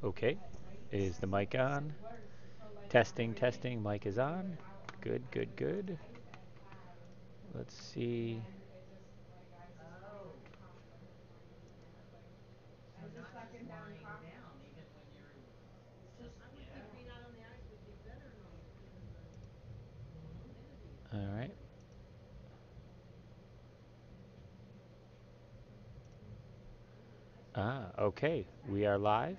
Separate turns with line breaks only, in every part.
Okay. Is the mic on? Testing, testing. Mic is on. Good, good, good. Let's see. All right. Okay. We are live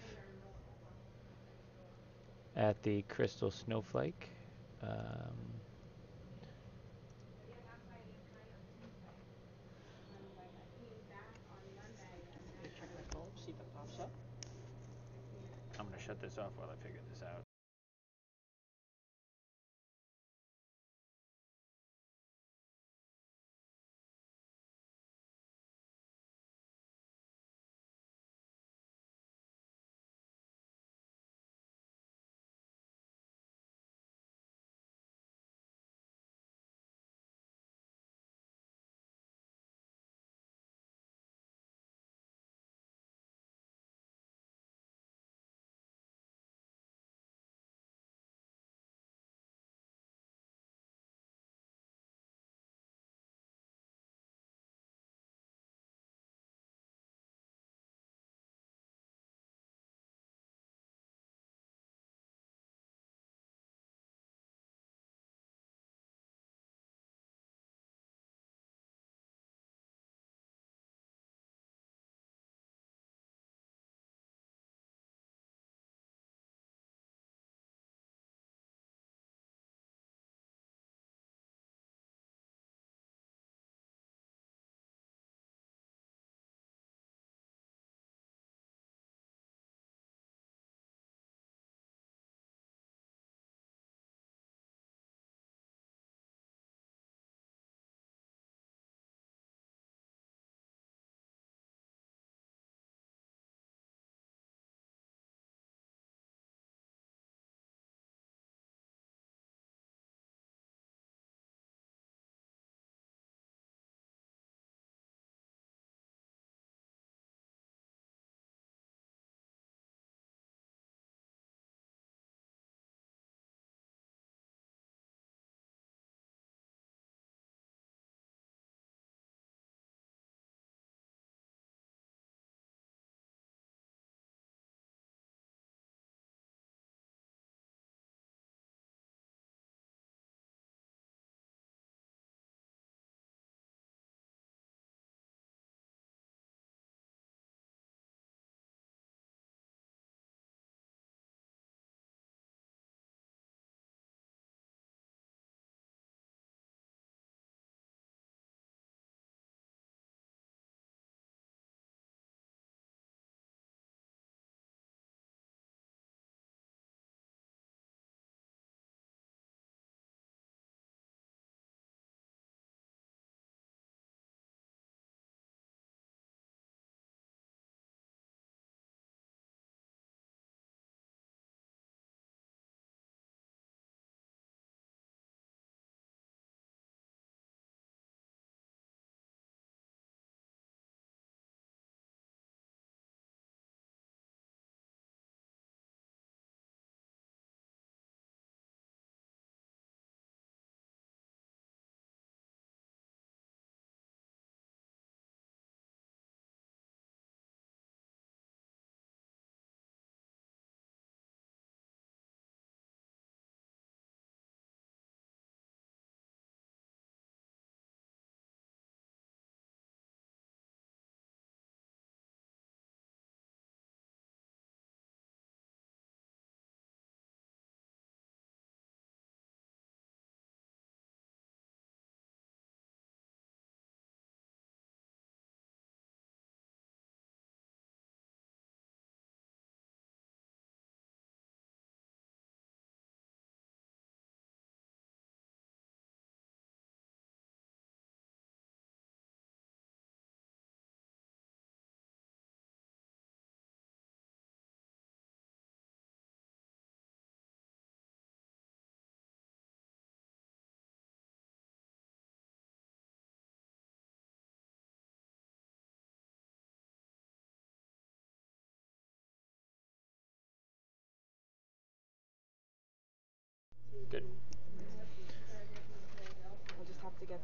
at the Crystal Snowflake.
Check my phone, see if it pops up.
I'm going to shut this off while I figure this out.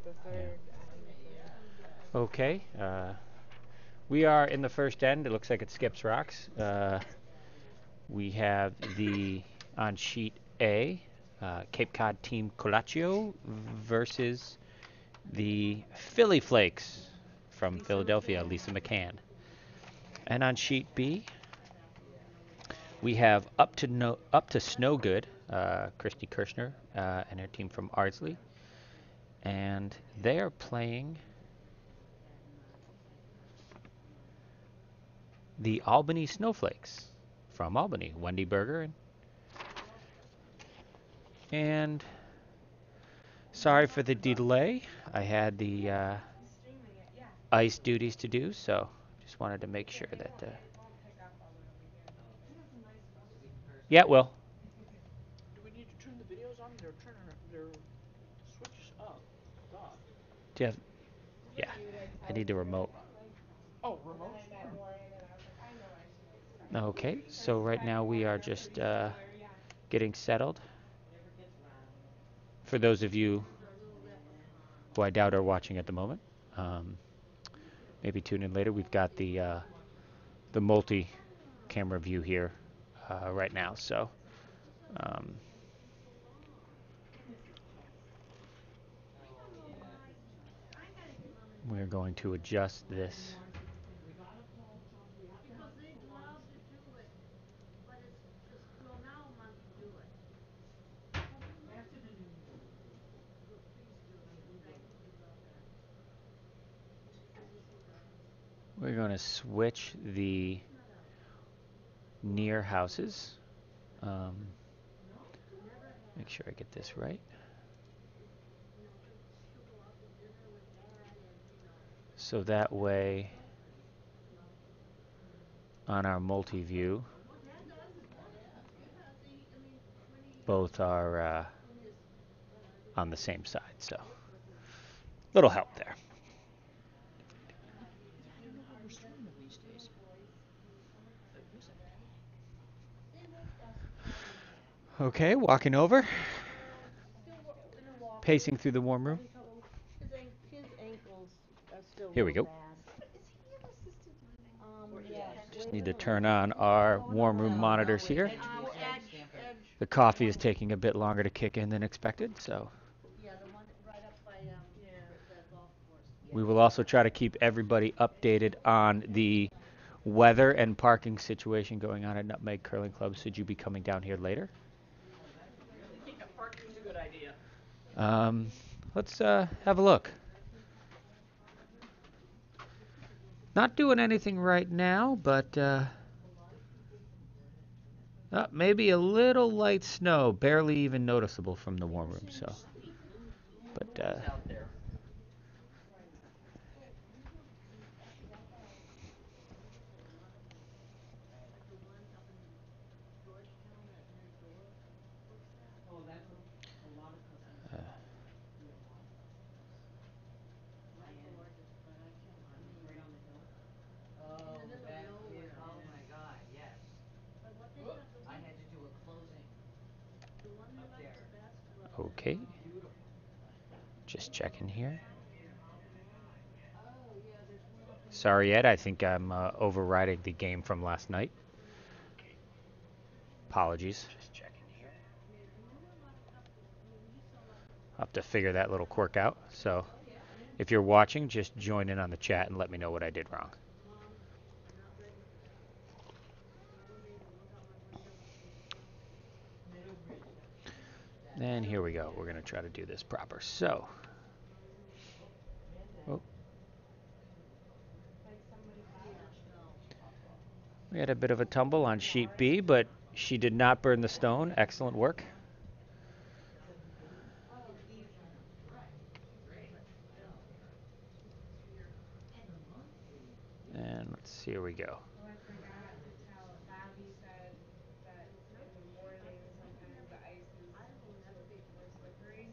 The third.
Okay. We are in the first end. It looks like it skips rocks. We have on sheet A, Cape Cod team Colacchio versus the Philly Flakes from Philadelphia, Lisa McCann. And on sheet B, we have up to Snowgood, Christy Kirshner, and her team from Ardsley, and they are playing the Albany Snowflakes from Albany, Wendy Berger, and sorry for the delay. I had the ice duties to do, so just wanted to make sure that. Yeah, it will.
Do we need to turn the videos on? They're switched up. Duh.
Do you have? Yeah, I need the remote.
Oh, remote?
Okay, so right now we are just getting settled. For those of you who I doubt are watching at the moment, um, maybe tune in later. We've got the multi-camera view here right now, so um, we're going to adjust this. We're going to switch the near houses. Make sure I get this right. So that way, on our multi-view, both are on the same side. So, little help there.
I don't know how we're streaming them these days.
Okay, walking over. Pacing through the warm room.
His ankles are still
Here we
real
go.
bad.
Just need to turn on our warm room monitors here. The coffee is taking a bit longer to kick in than expected, so
Yeah, the one right up by the golf course.
we will also try to keep everybody updated on the weather and parking situation going on at Nutmeg Curling Club should you be coming down here later.
Yeah, parking's a good idea.
Let's have a look. Not doing anything right now, but maybe a little light snow, barely even noticeable from the warm room. So, but
Out there.
Oh, that is, oh my God, yes. I had to do a closing up there.
okay, just checking here. Sorry, Ed. I think I'm overriding the game from last night. Apologies. Just checking here. I'll have to figure that little quirk out. So, if you're watching, just join in on the chat and let me know what I did wrong. And here we go. We're going to try to do this proper. So, oh, we had a bit of a tumble on sheet B, but she did not burn the stone. Excellent work. And let's see, here we go.
Oh, I forgot to tell. Bobby said that in the morning sometimes the ice is more slippery.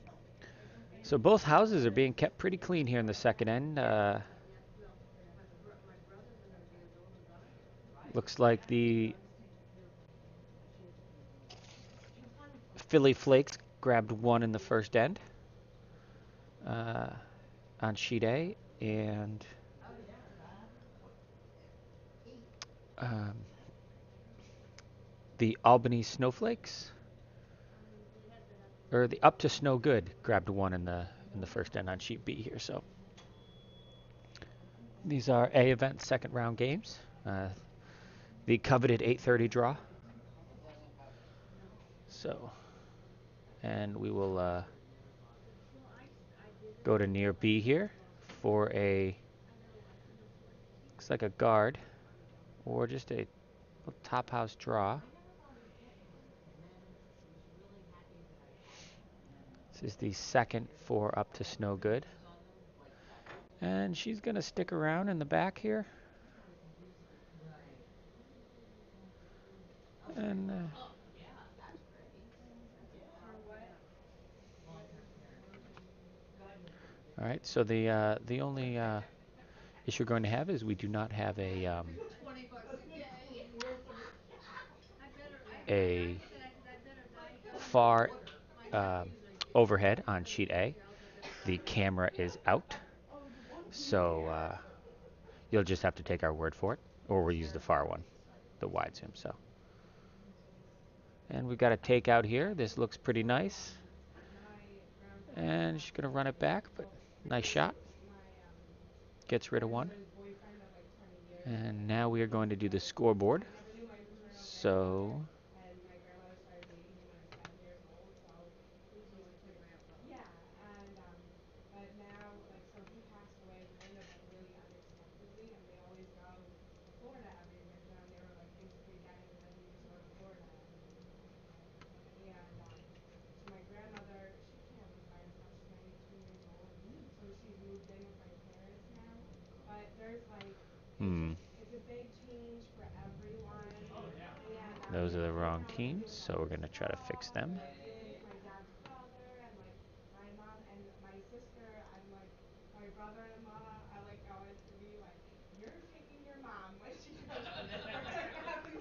So both houses are being kept pretty clean here in the second end. Looks like the Philly Flakes grabbed one in the first end. on sheet A, and um, the Albany Snowflakes, or the Up to Snow Good grabbed one in the first end on sheet B here. So these are A event second round games. The coveted 8:30 draw. So, and we will go to near B here for a, looks like a guard or just a top house draw. This is the second for Up to Snow Good. And she's going to stick around in the back here. And all right, so the only issue we're going to have is we do not have a a far overhead on sheet A. The camera is out, so you'll just have to take our word for it, or we'll use the far one, the wide zoom. So, and we've got a takeout here. This looks pretty nice, and she's gonna run it back, but nice shot. Gets rid of one. And now we are going to do the scoreboard. So
and my grandmother started dating him when I was 7 years old, so yeah, and but now like so he passed away kind of like really unexpectedly, and we always go to Florida every year. They were like basically getting ready to go to Florida every year. And so my grandmother, she can't live by herself. She's 92 years old, so she's moved in with my parents now. But there's like it's a big change for everyone. And
those are the
my
wrong
grandmother
teams,
really
so we're
likes
going to try to fix
football,
them.
like really is my dad's brother, and like my mom and my sister, I'm like my brother-in-law, I like always to be like, you're taking your mom when she goes to work. Like they're having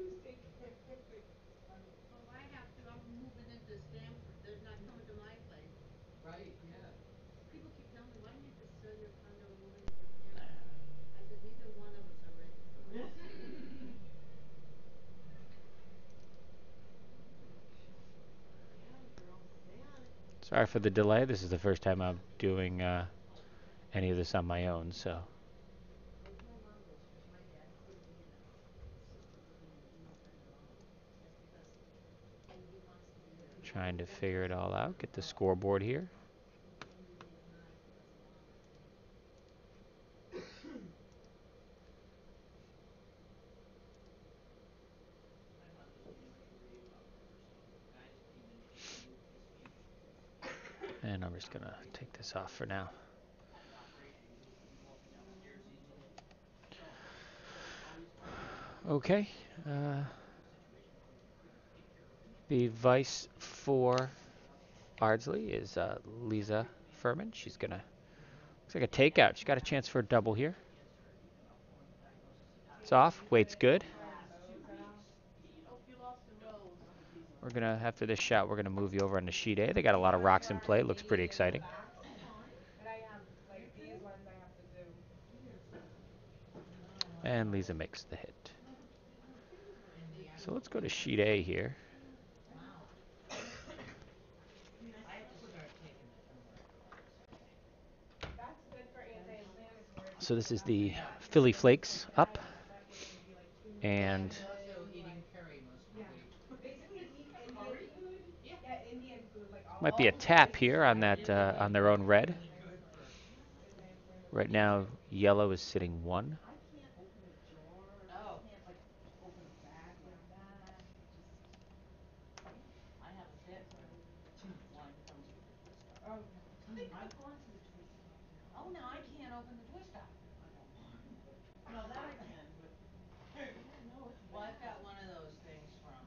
who's taking her? Like it's funny.
Right, yeah.
Sorry for the delay. This is the first time I'm doing any of this on my own, so trying to figure it all out. Get the scoreboard here. And I'm just going to take this off for now. Okay. The vice for Ardsley is Lisa Furman. She's going to, looks like a takeout. She's got a chance for a double here. It's off. Weight's good. We're going to, after this shot, we're going to move you over on the sheet A. They got a lot of rocks in play. It looks pretty exciting.
But I have like these ones I have to do.
And Lisa makes the hit. So let's go to sheet A here.
Wow. I have to start taking the turmeric course, I think.
That's good for anti-inflammatory.
So this is the
But
Philly Flakes
that
up,
that would be like too
Well, I
and
was also eating curry most of the
yeah.
week.
Basically eat Indian food.
Yeah.
Yeah, Indian food, like
might be
all
a
the
tap
spices.
here on that
Indian
on
food
their own
is
red.
really good for
Right now, yellow is sitting 1.
I can't open a jar.
Oh.
I can't like open a bag like that. It just
I have a bit, but well, I don't take the twist out.
Oh, okay.
I've gone to the twist doctor.
Oh, now I can't open the twist doctor.
I know. No, that I can, but yeah, no, it's
Well, I've
bad.
got one of those things from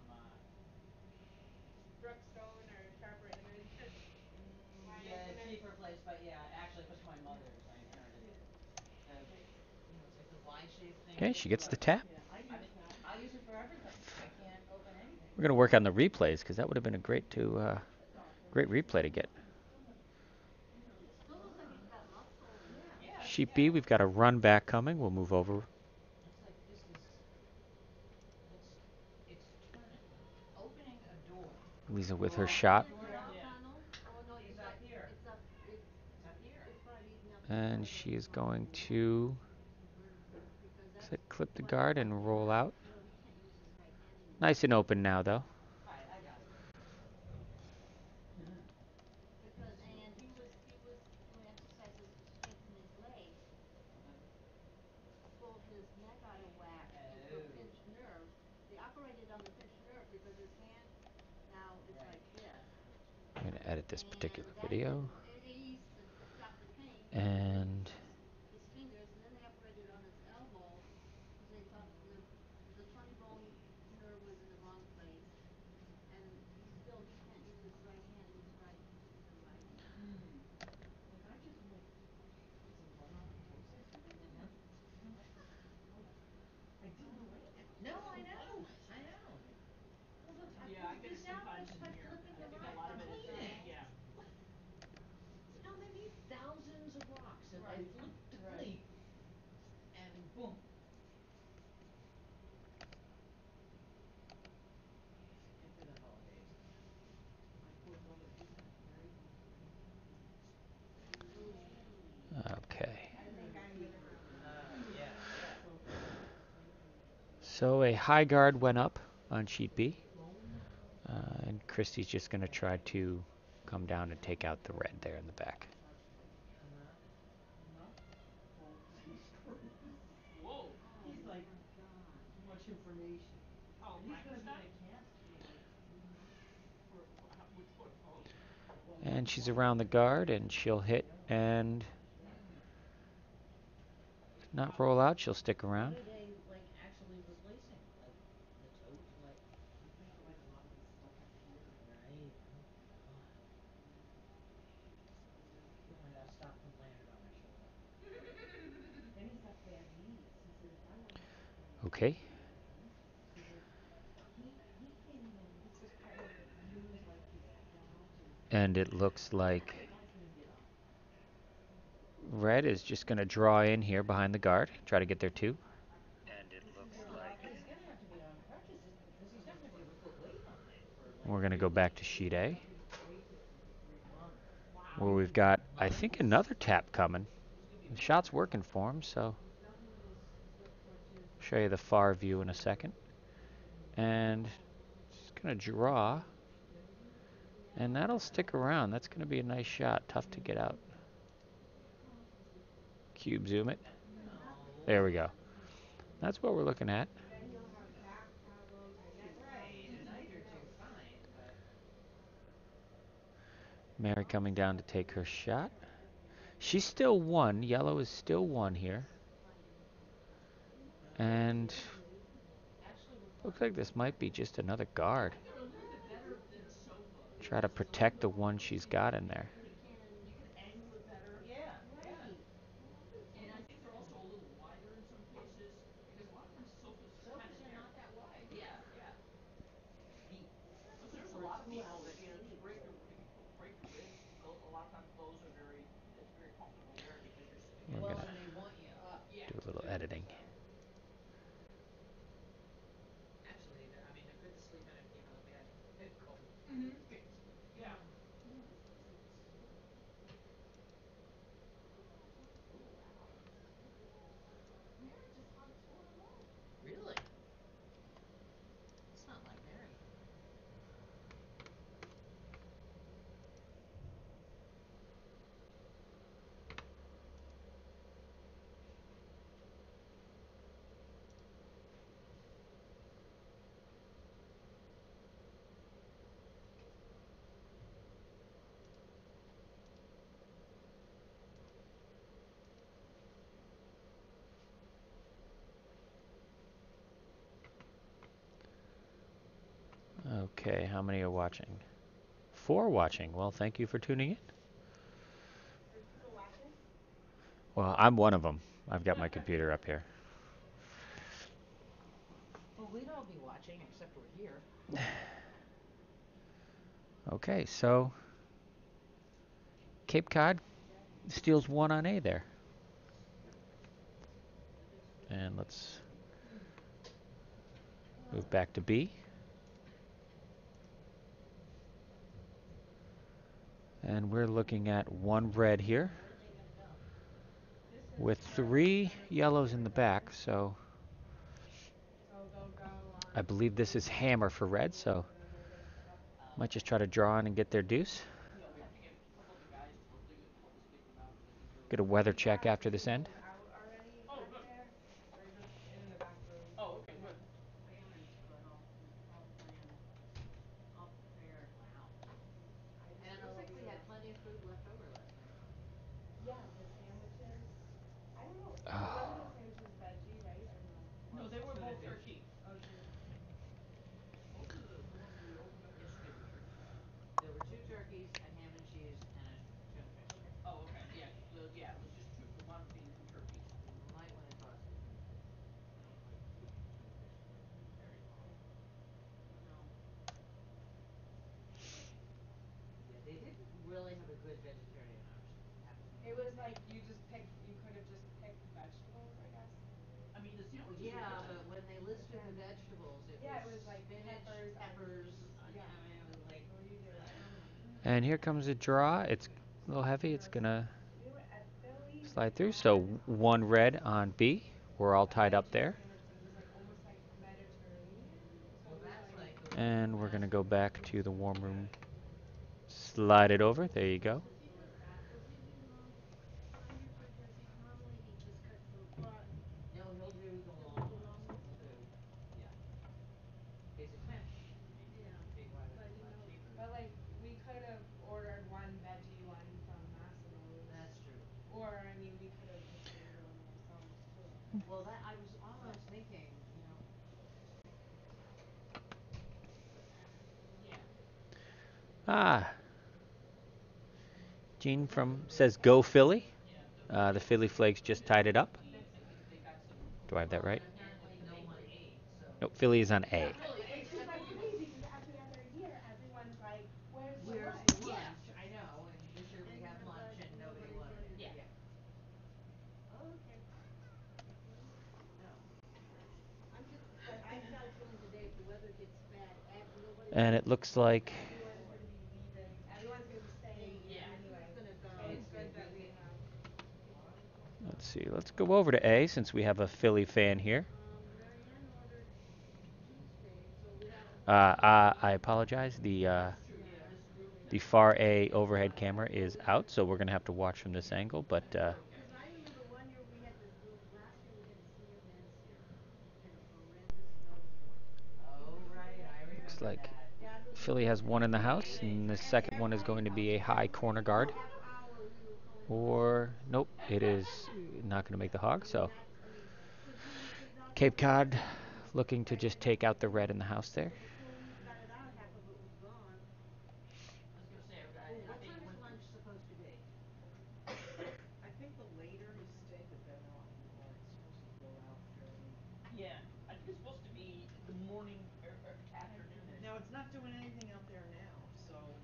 Brookstone or Sharper Image. Wide
yeah,
opener.
cheaper place, but yeah, actually it was from my mother's. I inherited it. The it's like the Y-shaped thing.
Okay, she gets the tap.
Yeah, I
I
use
mean,
that.
I use it for everything. I can't open anything.
We're gonna work on the replays because that would have been a great replay to get. Sheet B, we've got a run back coming. We'll move over.
Looks like this is, it's turning, opening a door.
Lisa with her
Oh,
shot.
is it
Yeah.
out tunnel? Oh no,
He's
it's
up
right.
here.
It's up.
It's up here.
It's probably eating up.
And she is going to
Because that's
clip the
what-
guard and roll out.
No, he can't use his right hand anymore.
Nice and open now, though.
Alright, I got it.
Because and he was doing exercises to strengthen his legs, pulled his neck out of whack into a
Oh.
pinched nerve. They operated on the pinched nerve because his hand now is
Right.
like this.
I'm going to edit this particular
And that
video.
didn't ease and stop the pain.
And
His fingers, and then they operated on his elbow because they thought the funny bone nerve was in the wrong place, and he can't use his right hand and his right device.
Like I just like it's a one-off process for him.
Mhm.
I didn't know any of this.
No,
That's
I
so
know,
funny.
I know.
Well, look,
Yeah, I get it
now
sometimes
it's
in
by
here.
flipping
I
the
think a
rock
lot of
on
it
the
is
cleaning.
yeah.
How many thousands of rocks have I
Right.
flipped to
Right.
clean? And boom. And for the holidays.
My poor brother, he's got very ingrained roots.
okay.
I think I've been around that.
Yeah, yeah.
So funny. So funny to me.
So a high guard went up on sheet B.
Bone.
And Christy's just going to try to come down and take out the red there in the back.
Nut screws. Whoa.
Oh
He's
my
like
God.
too much information.
Oh,
And he's gonna be
Frankenstein?
at camp for like 3 months.
For how, which foot? Both?
Well,
And
one
she's
one
around the
leg,
guard, and she'll hit
the other one.
and
Yeah.
not roll out. She'll stick
What
around.
are they like actually replacing? Like the tote? Like
I think like a lot of the stuff up here.
right. Oh god. Good one got stopped from landing on my shoulder.
And he's got bad knees. He says I don't have to carry
Okay.
anything. He goes, he can't even use like his quads or his
And it looks like
I can't even get up.
red is just going to draw in here behind the guard, try to get there too.
He's gonna have to be on crutches because he's not gonna be able to put weight on it for like
We're going to go back to sheet A,
He was braces for 3 months.
where we've got, I think, another tap coming.
he's gonna be
The shot's working for him, so
He's got one of those slip crutches.
I'll show you the far view in a second. And just going to draw, and that'll stick around. That's going to be a nice shot. Tough to get out. Cube zoom it.
no.
There we go. That's what we're looking at.
Then he'll have back problems or knee
Right.
problems
A
and
night or
everything
two,
else.
fine, but
Mary coming down to take her shot. She's still one. Yellow is still one here. And
actually we're fine.
looks like this might be just another guard.
They're a little bit better than Sofa.
Try to protect the one she's got in there.
You can angle it better.
Yeah, yeah.
And I think they're also a little wider in some cases because a lot of times sofas are kind
Sofas
of
are
narrow.
not that wide.
Yeah, yeah.
Neat.
Because there's a lot of people that if you break your break your ribs, a lot of times those are it's very comfortable wear because you're
We're
Well,
gonna
and they want you up.
yeah
do a little
too.
editing.
So
Actually, I mean, they're good to sleep in if you know if you had cold.
yeah.
Really? It's not like Mary.
Okay, how many are watching? 4 watching. Well, thank you for tuning in.
Are you still watching?
Well, I'm one of them. I've got my computer up here.
Well, we'd all be watching except we're here.
Okay, so Cape Cod steals 1 on A there. And let's move back to B. And we're looking at one red here
Where are they gonna go?
This is
with
the
3
center
yellows in
color
the
here.
back. So
So they'll go
I
on
believe this is
B,
hammer for red. So
and then we'll get stuck.
Oh,
might
okay.
just try to draw in and get their deuce.
Yeah, we have to get a couple of the guys to help us take them out because I think they're.
Get a weather
We
check
got
after
the
this end.
tables out already
Oh,
back
good.
there. They're just in the back room.
Oh, okay,
Yeah.
good.
Salmon's good, all 3 of them. All prepared. Wow.
I just
And it
know
looks
what
like
we
we
were
had
up
plenty of
to.
food left over last night.
Yeah, the sandwiches. I don't know. Wasn't
Oh.
the sandwiches veggie, right? Or no?
No,
Well,
they
some
were
of it
both
is.
turkey.
Oh, some of it.
Most of the ones we opened up yesterday were turkey.
There were 2 turkeys, a ham and cheese, and a tuna fish.
Oh, okay. Yeah, it was just two. The one being 2 turkeys.
You might want to toss the tuna fish. I don't like tuna fish very soft.
No.
Yeah, they didn't really have a good vegetarian option. That was the
It
only
was
thing.
like you could have just picked vegetables, I guess.
I mean, the
Well,
sandwiches were
yeah,
good.
but when they
But
listed the
then,
vegetables, it
yeah,
was
it was like
spinach,
peppers,
peppers,
onions. Yeah.
I mean, it was like,
So what do you do?
And here comes a draw. It's a little heavy. It's going to
You know what? At Philly,
slide
they
through. So
had
one red on B. We're all
a
tied up
veggie
there.
sandwich, but it was like almost like Mediterranean. So
well,
it was
that's
like
like the
And we're going to go back
raspberry
to the
sandwich.
warm room. Slide it over. There you go.
Does he
so
do,
like that.
does he do fine ribs or does he, normally he just cuts the butt?
No, he'll do the
He'll
long
do the
ones.
long ones?
He'll do, yeah. It's expensive. I mean,
Yeah,
big wagons
but
are
he
a lot
knows.
cheaper.
But like we could have ordered one veggie one from Massimo's.
That's true.
Or I mean, we could have just made one ourselves too, I guess.
Well, that I was almost thinking,
Yeah.
Ah, Gene from says go Philly.
Yeah.
The Philly Flakes just tied it up.
I think they got some.
Do I have that
well,
right?
and apparently
The
no
main
on
three.
8, so.
Nope, Philly is on
Yeah,
A.
Really,
which is
I
like
thought you.
crazy because every other year everyone's like, "Where's the
Where's
lunch?"
the
Yeah.
lunch? I know, and this year we
And
have
I'm
lunch
glad
and nobody
nobody
wanted
wanted
it.
it.
Yeah.
Yeah.
Okay. Well,
No.
I'm just, I have got a feeling today if the weather gets bad, nobody
And
will
it looks like
Everyone's gonna be leaving. Everyone's gonna be staying in
Yeah.
Who's
anyway.
gonna
So
go?
it's good that we have.
let's see. Let's go over to A since we have a Philly fan here.
Marianne ordered Tuesday, so we have a whole week.
I apologize.
That's true.
Yeah,
Yeah. This group.
The far A overhead camera is out, so we're gonna have to watch from this angle. But
Okay.
Because I remember one year we had last year we had the senior men's here in a horrendous snowstorm. Do you
Oh,
remember
right,
that,
I
Claire?
looks
remember
like
that.
Dad was
Philly
looking
has
at
one
it.
in the house, and the
And
second one is going to be a high corner guard.
half hour we were calling the
Or
hospitals.
nope, it is not going to make the hog.
I mean,
So
that's, I mean, because we did not
Cape
get the
Cod
weather and then
looking to
right
just
when the
take out the red in the house there.
so before we even got it out, half of it was gone.
I was gonna say.
Ooh,
I
what
bet
time
you
is
went through.
lunch supposed to be?
I think the later you stay, the better off you are. It's supposed to go out fairly.
Yeah. I think it's supposed to be the morning or afternoonish.
Now it's not doing anything out there now, so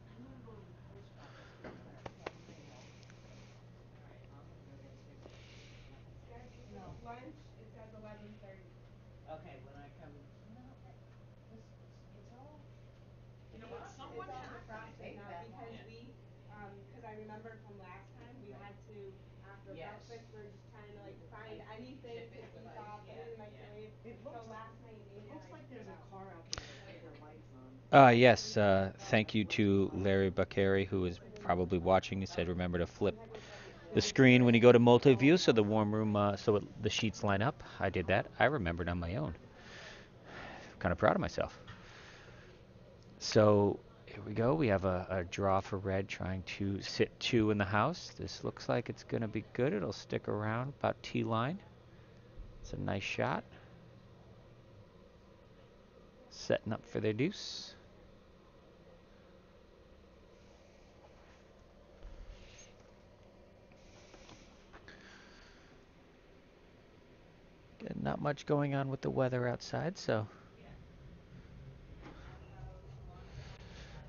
I'm gonna go to the post office because I have some mail. All right, I'm gonna go get a cigarette.
Yep. Schedule
No.
lunch. It says 11:30.
Okay, when I come, no, this it's all
You know what?
defrosted.
It's
Someone
It's
all
had.
not gonna
defrosted
take
now
that
because
long.
Yeah.
because I remember from last time we
Right.
had to after
Yes.
breakfast we're just trying to like find
I
anything
chip
to
it with
ease
ice.
off, put
Yeah,
it in the
yeah.
microwave.
it
So
looks
last night
it
Amy and
looks
I
like
took it
there's a
out.
car out there that has their lights on.
Yes, thank you to Larry Buckary, who is probably watching. He said, remember to flip
Sometimes it's like
the
really
screen when you go to
bright.
multi-view so the warm room, the sheets line up. I did that. I remembered on my own. Kind of proud of myself. So here we go. We have a draw for red trying to sit 2 in the house. This looks like it's going to be good. It'll stick around about T-line. It's a nice shot. Setting up for their deuce. Not much going on with the weather outside, so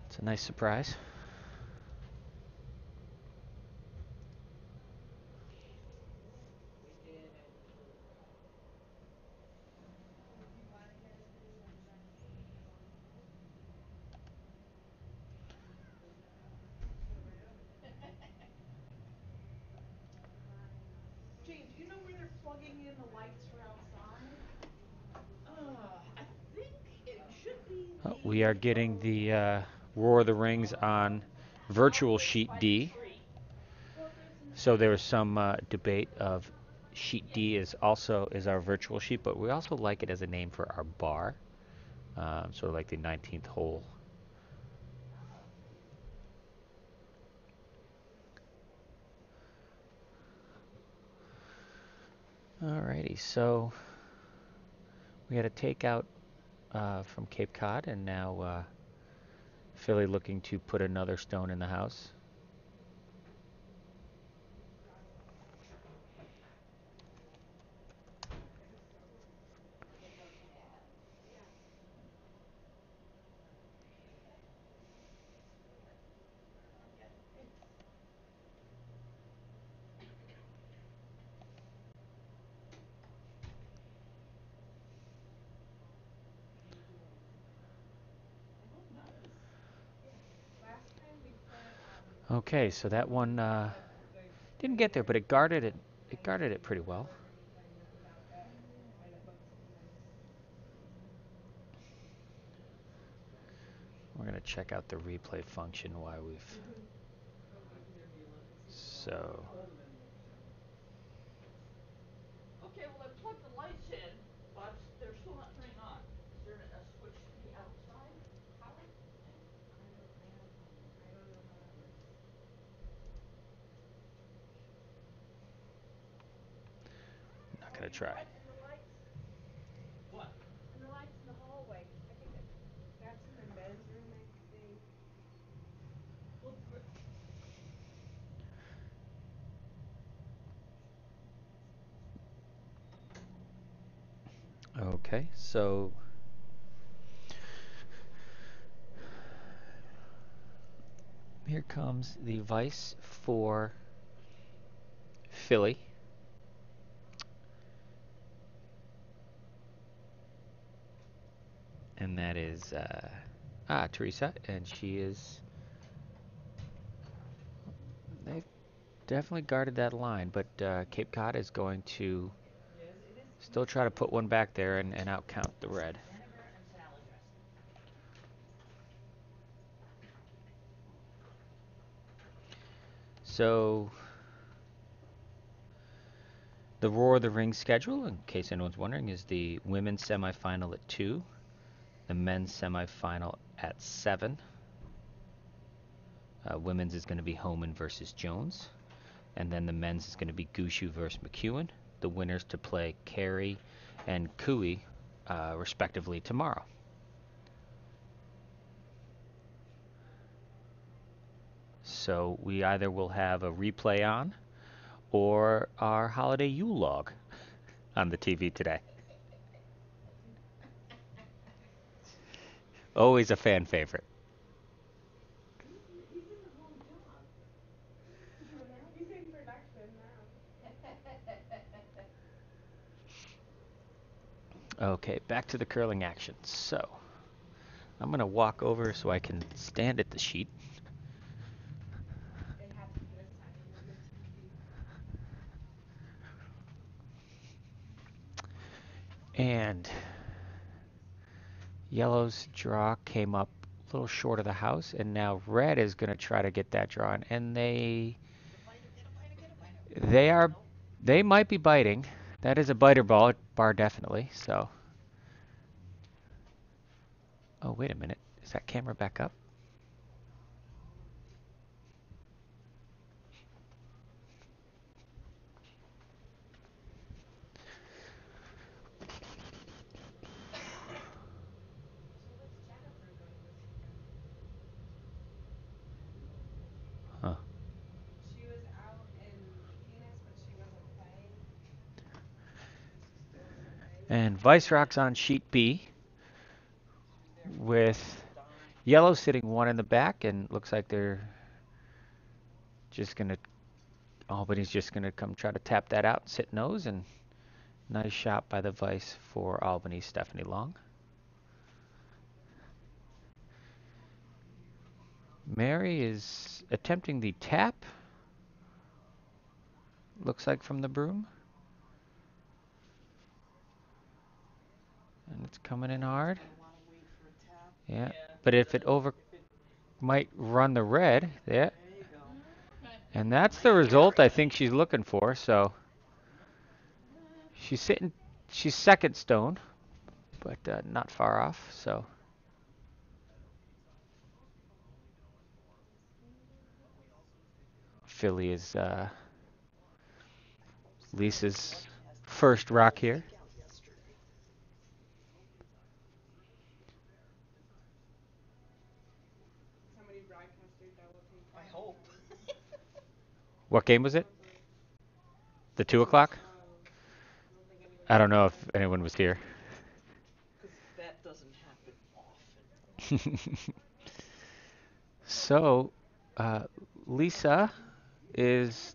it's a nice surprise.
We did, and
plugging in the lights for outside? I think it should be
We are getting the Roar of the Rings on virtual sheet D. So there was some debate of sheet D is our virtual sheet, but we also like it as a name for our bar, sort of like the 19th hole. Alrighty, so we had a takeout from Cape Cod, and now Philly looking to put another stone in the house.
Last time we put
Okay, so that one
the
didn't get there, but it guarded it. It
and
guarded it
the
pretty well.
underneath and without the and it looks nice.
We're gonna check out the replay function while we've.
Oh, I can never be allowed to see the ball.
So.
I told him anyway, so. Okay, well I plugged the lights in, but they're still not turning on. Is there a switch to the outside power thing?
I don't know how that works.
Not
Oh,
gonna
you know
try.
what? And the lights. What?
And the lights in the hallway. I think that's in the men's room, I think.
Well,
Okay, so here comes the vice for Philly. And that is Teresa, and she is. They've definitely guarded that line, but Cape Cod is going to
yes, it is.
still try to put one back there and outcount the red.
Vinegar and salad dressing.
So the Roar of the Ring schedule, in case anyone's wondering, is the women's semifinal at 2, the men's semifinal at 7. Women's is going to be Homan versus Jones. And then the men's is going to be Gushu versus McEwen. The winners to play Carey and Cooey, respectively, tomorrow. So we either will have a replay on or our holiday Yule log on the TV today. Always a fan favorite.
He's in the wrong job.
He's in production now.
Okay, back to the curling action. So I'm going to walk over so I can stand at the sheet.
It happens this time on the TV.
And yellow's draw came up a little short of the house, and now red is going to try to get that draw, and they might be biting. That is a biter bar definitely. So, oh wait a minute, is that camera back up?
So what's Jennifer doing this weekend?
Huh.
She was out in Phoenix, but she wasn't playing. She's still in LA.
And Vice Rock's on sheet B
She was there for
with
dying.
yellow sitting one in the back, and looks like they're just gonna. Albany's just gonna come try to tap that out, sit nose, and nice shot by the Vice for Albany, Stephanie Long. Mary is attempting the tap. Looks like from the broom. coming in hard.
Gonna wanna wait for a tap.
Yeah.
Yeah.
But if it might run the red, yeah.
There you go.
Okay.
And that's the result I think she's looking for. So she's second stone, but not far off. So Philly is Lisa's first rock here.
Somebody broadcasted double take.
I hope.
What game was it? The 2 o'clock?
I don't think anyone.
I don't know if anyone was here.
Because that doesn't happen often.
So, Lisa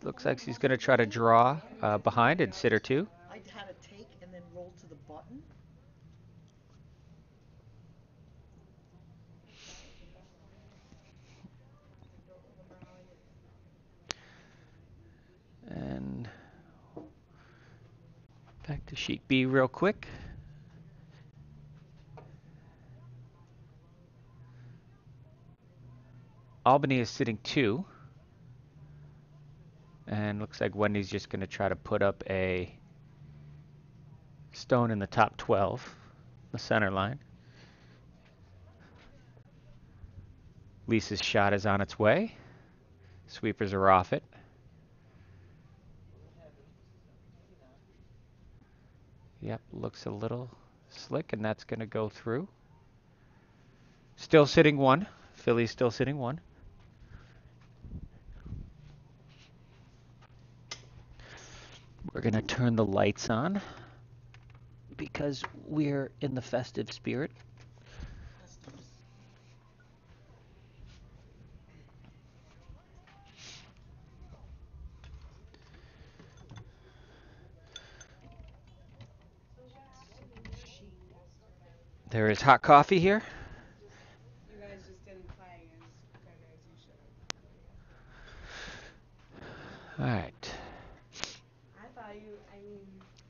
looks like she's going to try to draw behind and sit her 2.
I had a take and then roll to the button.
And back to sheet B real quick. Albany is sitting 2. And looks like Wendy's just going to try to put up a stone in the top 12, the center line. Lisa's shot is on its way. Sweepers are off it. Yep, looks a little slick, and that's going to go through. Still sitting 1. Philly's still sitting 1. We're going to turn the lights on because we're in the festive spirit. There is hot coffee here.
You guys just didn't play as good as you should have.
All right.
I thought you. I mean.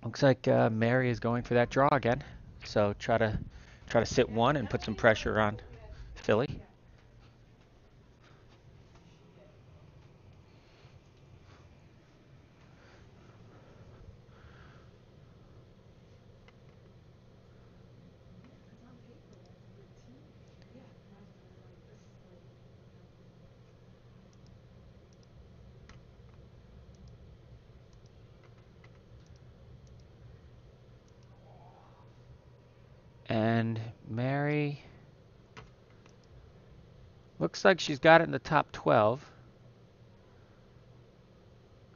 Looks like Mary is going for that draw again. So try to sit 1 and put some pressure on Philly. And Mary looks like she's got it in the top 12.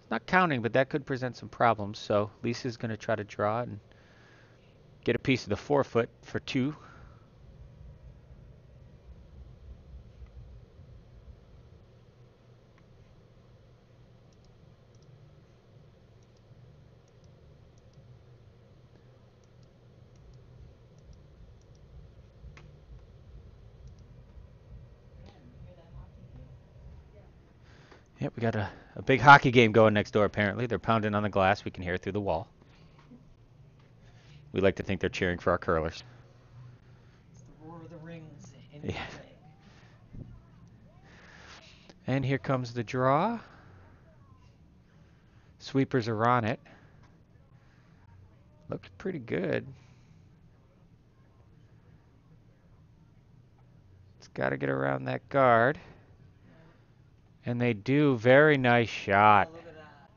It's not counting, but that could present some problems. So Lisa's going to try to draw and get a piece of the 4-foot for 2. Yep, we got a big hockey game going next door, apparently. They're pounding on the glass. We can hear it through the wall. We like to think they're cheering for our curlers.
It's the roar of the rings in
Yeah.
Nutmeg.
And here comes the draw. Sweepers are on it. Looks pretty good. It's got to get around that guard. And they do. Very nice shot.
Oh, look at that.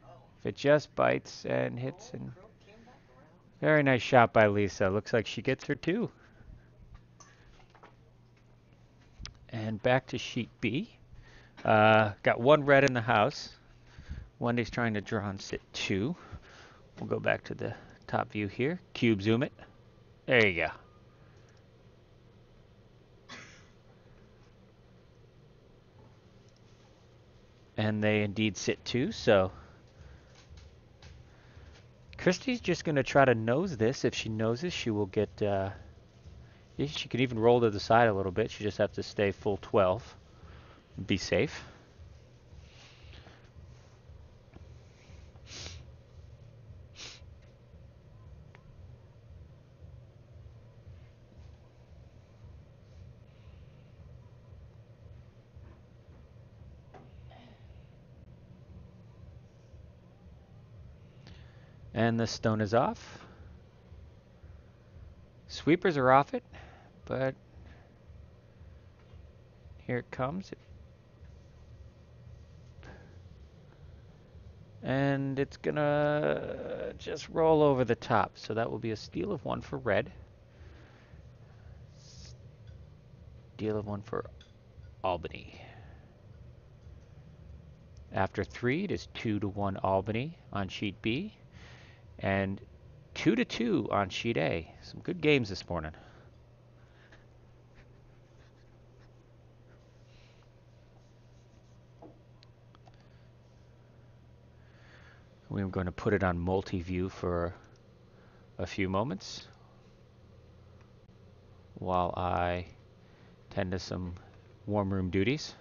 Oh.
If it just bites and hits.
Oh,
And
Croak came back around.
very nice shot by Lisa. Looks like she gets her 2. And back to sheet B. Got 1 red in the house. Wendy's trying to draw and sit 2. We'll go back to the top view here. Cube zoom it. There you go. And they indeed sit 2, so Christy's just going to try to nose this. If she noses, she will get, she can even roll to the side a little bit. She just has to stay full 12. Be safe. And the stone is off. Sweepers are off it, but here it comes. And it's gonna just roll over the top. So that will be a steal of 1 for red. Steal of 1 for Albany. After 3, it is 2-1 Albany on sheet B. And 2-2 on sheet A. Some good games this morning. We're going to put it on multi-view for a few moments while I tend to some warm room duties.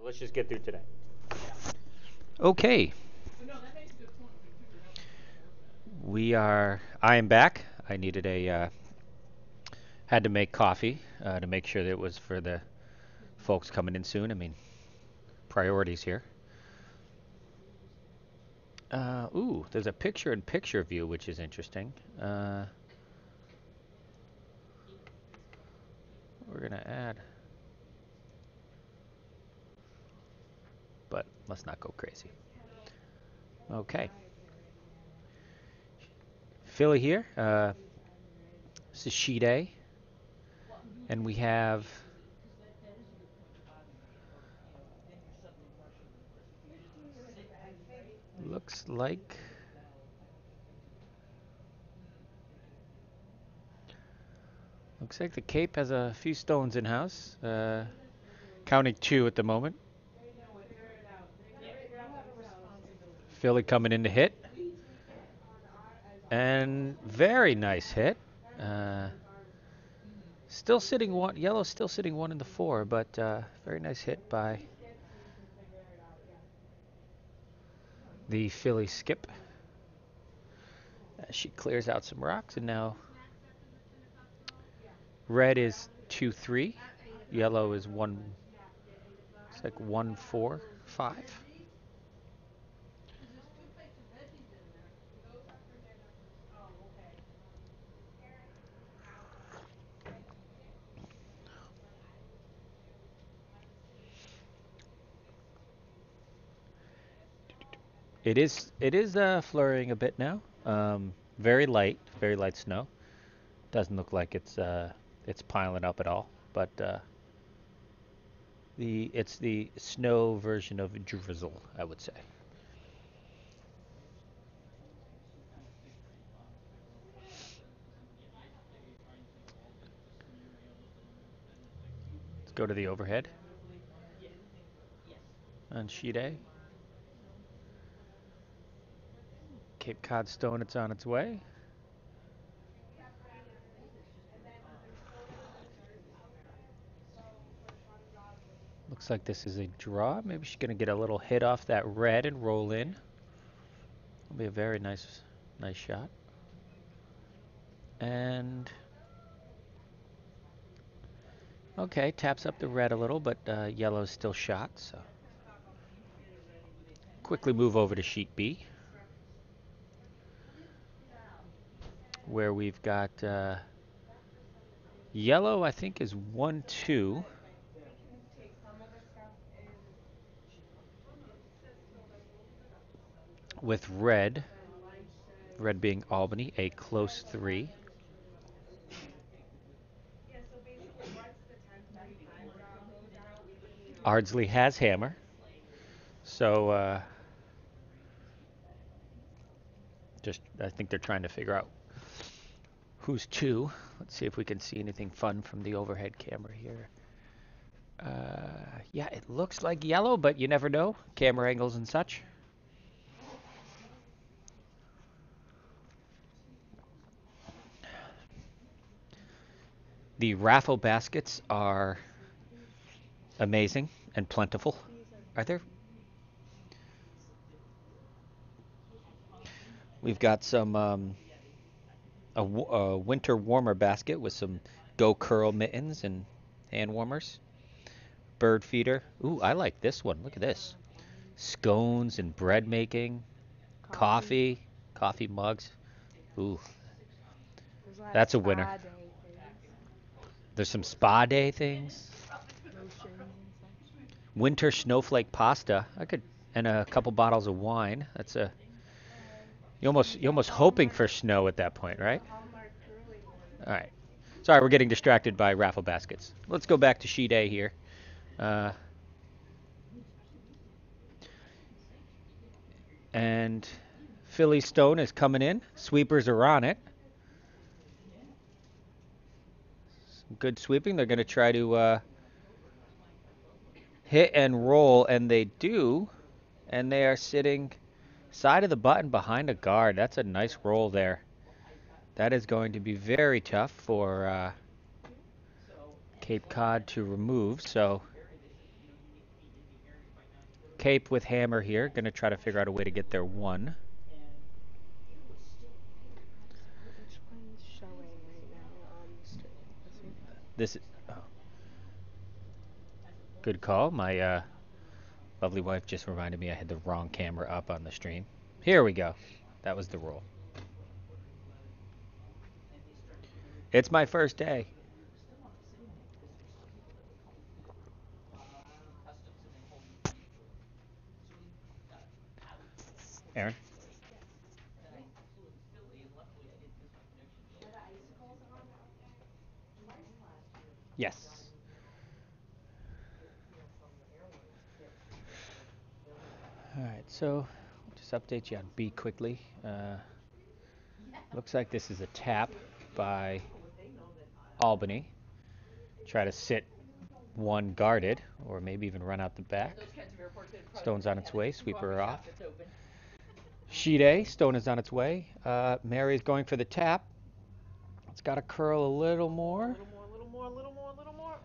Let's just get through today. Okay.
But no, that makes a good point. We figured out what
I am back. I needed had to make coffee to make sure that it was for the folks coming in soon. I mean, priorities here. Ooh, there's a picture-in-picture view, which is interesting. We're gonna add, but let's not go crazy. Okay. Philly here. This is sheet A, and we have.
because that is a good point. The bottom, then you're suddenly rushing the rest. If you just sit right.
Looks like. Looks like the Cape has a few stones in house. Counting 2 at the moment. Philly coming in to hit. And very nice hit. Still sitting one. Yellow still sitting 1 in the 4, but very nice hit by the Philly skip. She clears out some rocks, and now red is 2-3. Yellow is 1. It's like 1-4-5. It is flurrying a bit now. Very light snow. Doesn't look like it's piling up at all, but it's the snow version of drizzle, I would say. Let's go to the overhead on sheet A. Cape Cod stone, it's on its way. Looks like this is a draw. Maybe she's going to get a little hit off that red and roll in. It'll be a very nice shot. And okay, taps up the red a little, but yellow's still shot. So quickly move over to sheet B, where we've got yellow, I think, is 1-2. With red being Albany, a close 3. Ardsley has hammer, so I think they're trying to figure out who's 2. Let's see if we can see anything fun from the overhead camera here. Yeah, it looks like yellow, but you never know. Camera angles and such. The raffle baskets are amazing and plentiful. Are there? We've got some a winter warmer basket with some Go Curl mittens and hand warmers. Bird feeder. Ooh, I like this one. Look at this. Scones and bread making. Coffee mugs. Ooh, that's a winner. There's some spa day things. Winter snowflake pasta. And a couple bottles of wine. That's you're almost hoping for snow at that point, right? All right. Sorry, we're getting distracted by raffle baskets. Let's go back to sheet A here. And Philly stone is coming in. Sweepers are on it. Some good sweeping. They're going to try to hit and roll, and they do. And they are sitting side of the button behind a guard. That's a nice roll there. That is going to be very tough for Cape Cod to remove. So Cape with hammer here. Gonna try to figure out a way to get their one.
Which one's showing right now on the stream?
This is, oh, good call. My lovely wife just reminded me I had the wrong camera up on the stream. Here we go. That was the roll. It's my first day. Aaron?
Are the icicles on okay? Twice last year.
Yes. All right, so I'll just update you on B quickly. Looks like this is a tap by Albany. Try to sit one guarded, or maybe even run out the back. Stone's on its way, sweeper off. Sheet A, stone is on its way. Mary is going for the tap. It's got to curl a little more.
A little more.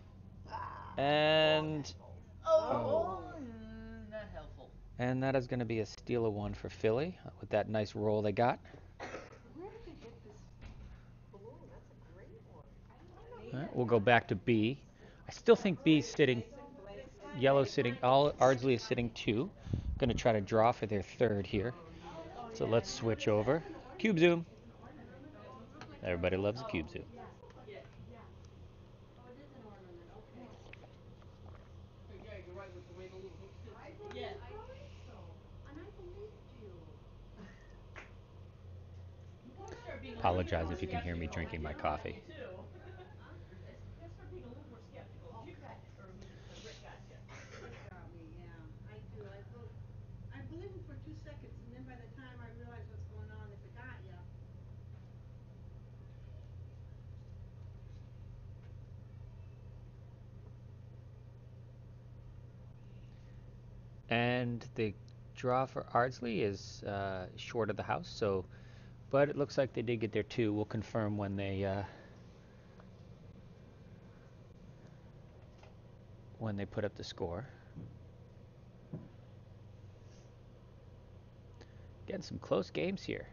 And
Not helpful.
and that is going to be a steal of one for Philly with that nice roll they got.
Where did they get this balloon? That's a great one.
All right, we'll go back to B. I still think B's sitting, yellow sitting, Ardsley is sitting 2. Going to try to draw for their third here. So let's switch over. Cube zoom. Everybody loves a cube zoom.
Oh, it is an ornament, okay.
Yeah, you're right with the way the little hook sits.
I thought so, and I believed you.
Apologize if you can hear me drinking my coffee.
Huh?
You gotta start being a little more skeptical. You got, or was it Rick got you?
Rick got me, yeah. I do. I believe him for 2 seconds, and then by the time I realize what's going on, if it got ya.
And the draw for Ardsley is short of the house, so, but it looks like they did get their 2. We'll confirm when they put up the score. Getting some close games here.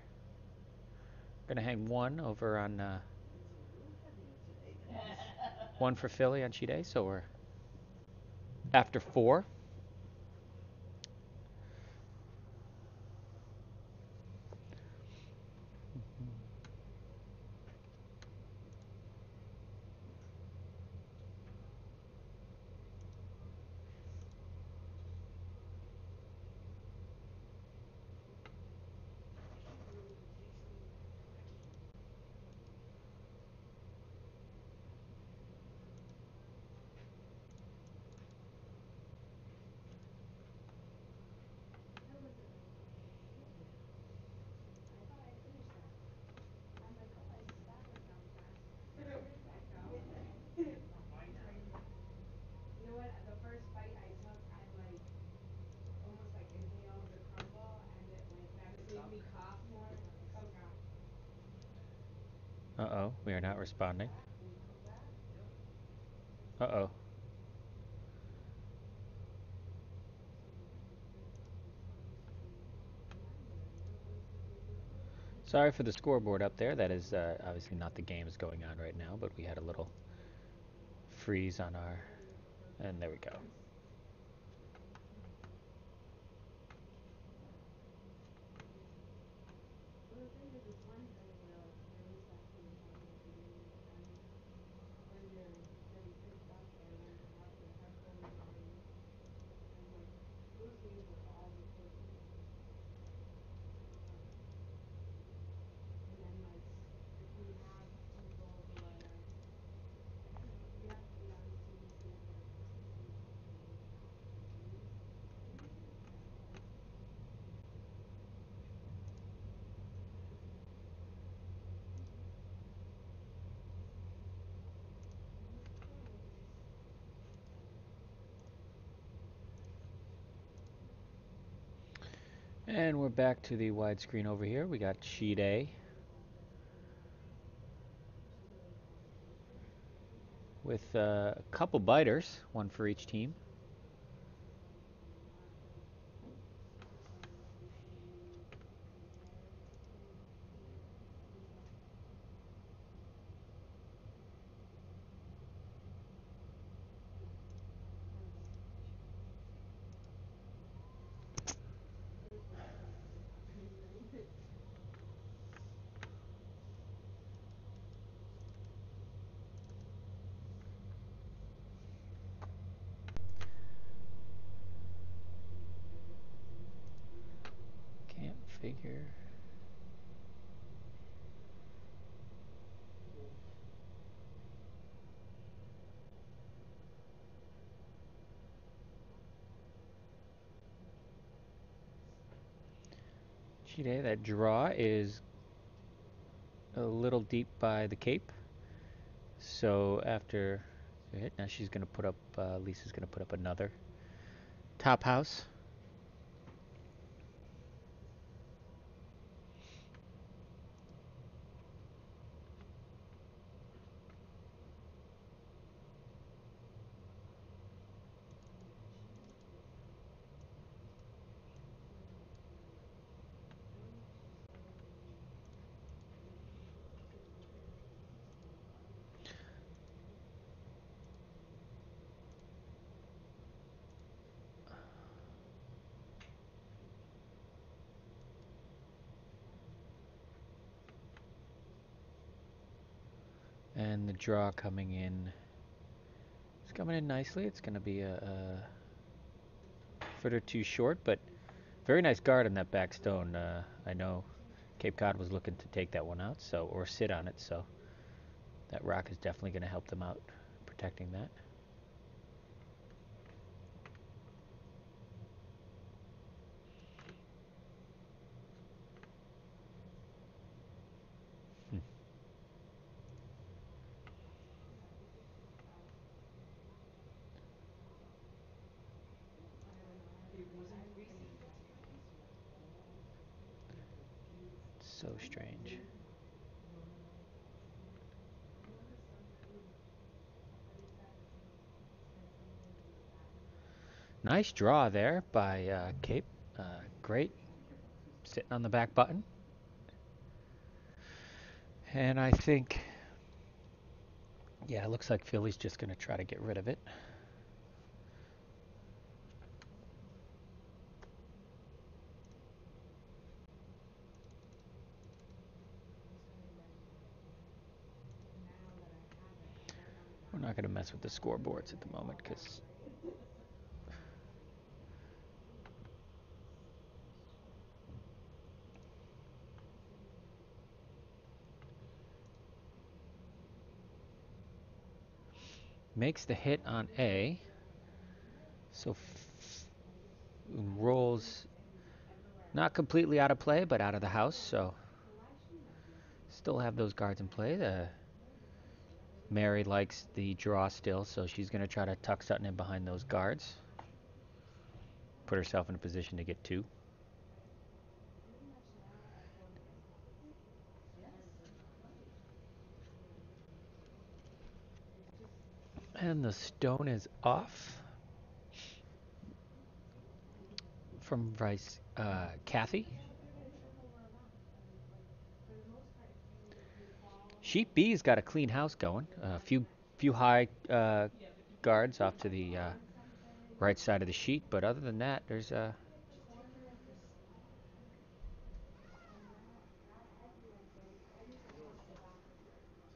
Gonna hang 1 over on 1 for Philly on sheet A, so we're after 4.
I thought I finished that. I'm like, oh, that went down fast. Where did that go? You know what? The first bite I took, I like almost like inhaled the crumble, and it like that made me cough more. And I'm like, oh god.
Uh-oh, we are not responding.
Can you pull that?
Uh-oh. Sorry for the scoreboard up there. That is obviously not the games going on right now, but we had a little freeze on our, and there we go.
Well, the thing is, it's one thing where there is that kind of problem for me, and when you're getting picked up and you have your headphones on, and like those games are all recorded. And then like if you have people who are like, you have to be on CBC for like 6 days to leave.
And we're back to the widescreen over here. We got sheet A with a couple biters, 1 for each team. figure. Sheet A, that draw is a little deep by the cape. So after the hit, now she's going to put up, Lisa's going to put up another top house. And the draw coming in. It's coming in nicely. It's going to be a foot or two short, but very nice guard on that back stone. I know Cape Cod was looking to take that one out, so or sit on it, so that rock is definitely going to help them out protecting that. So strange. Nice draw there by Cape. Great. Sitting on the back button. And I think, yeah, it looks like Philly's just going to try to get rid of it. We're not going to mess with the scoreboards at the moment because makes the hit on A. So rolls not completely out of play, but out of the house. So still have those guards in play. Mary likes the draw still, so she's going to try to tuck Sutton in behind those guards. Put herself in a position to get two. And the stone is off from Kathy. Sheet B's got a clean house going. A few high guards off to the right side of the sheet, but other than that, there's a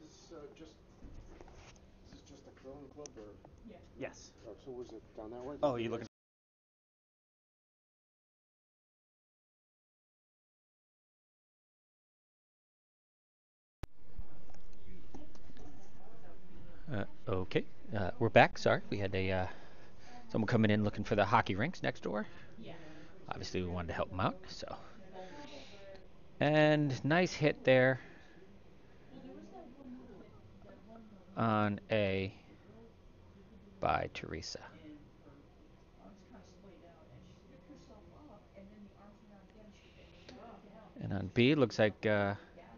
Is this just a curling club or?
Yeah.
yes.
Oh, so was it down that way?
Oh, you looking? Okay, we're back. Sorry, we had a someone coming in looking for the hockey rinks next door.
Yeah.
Obviously, we wanted to help them out. So, and nice hit there
Well, there was that one movement, that one
on A
girl
by Teresa.
and her arms kind of splayed out, and she picked herself up, and then the arms went out again. She had her down.
And on B, it looks like
Gash on the head.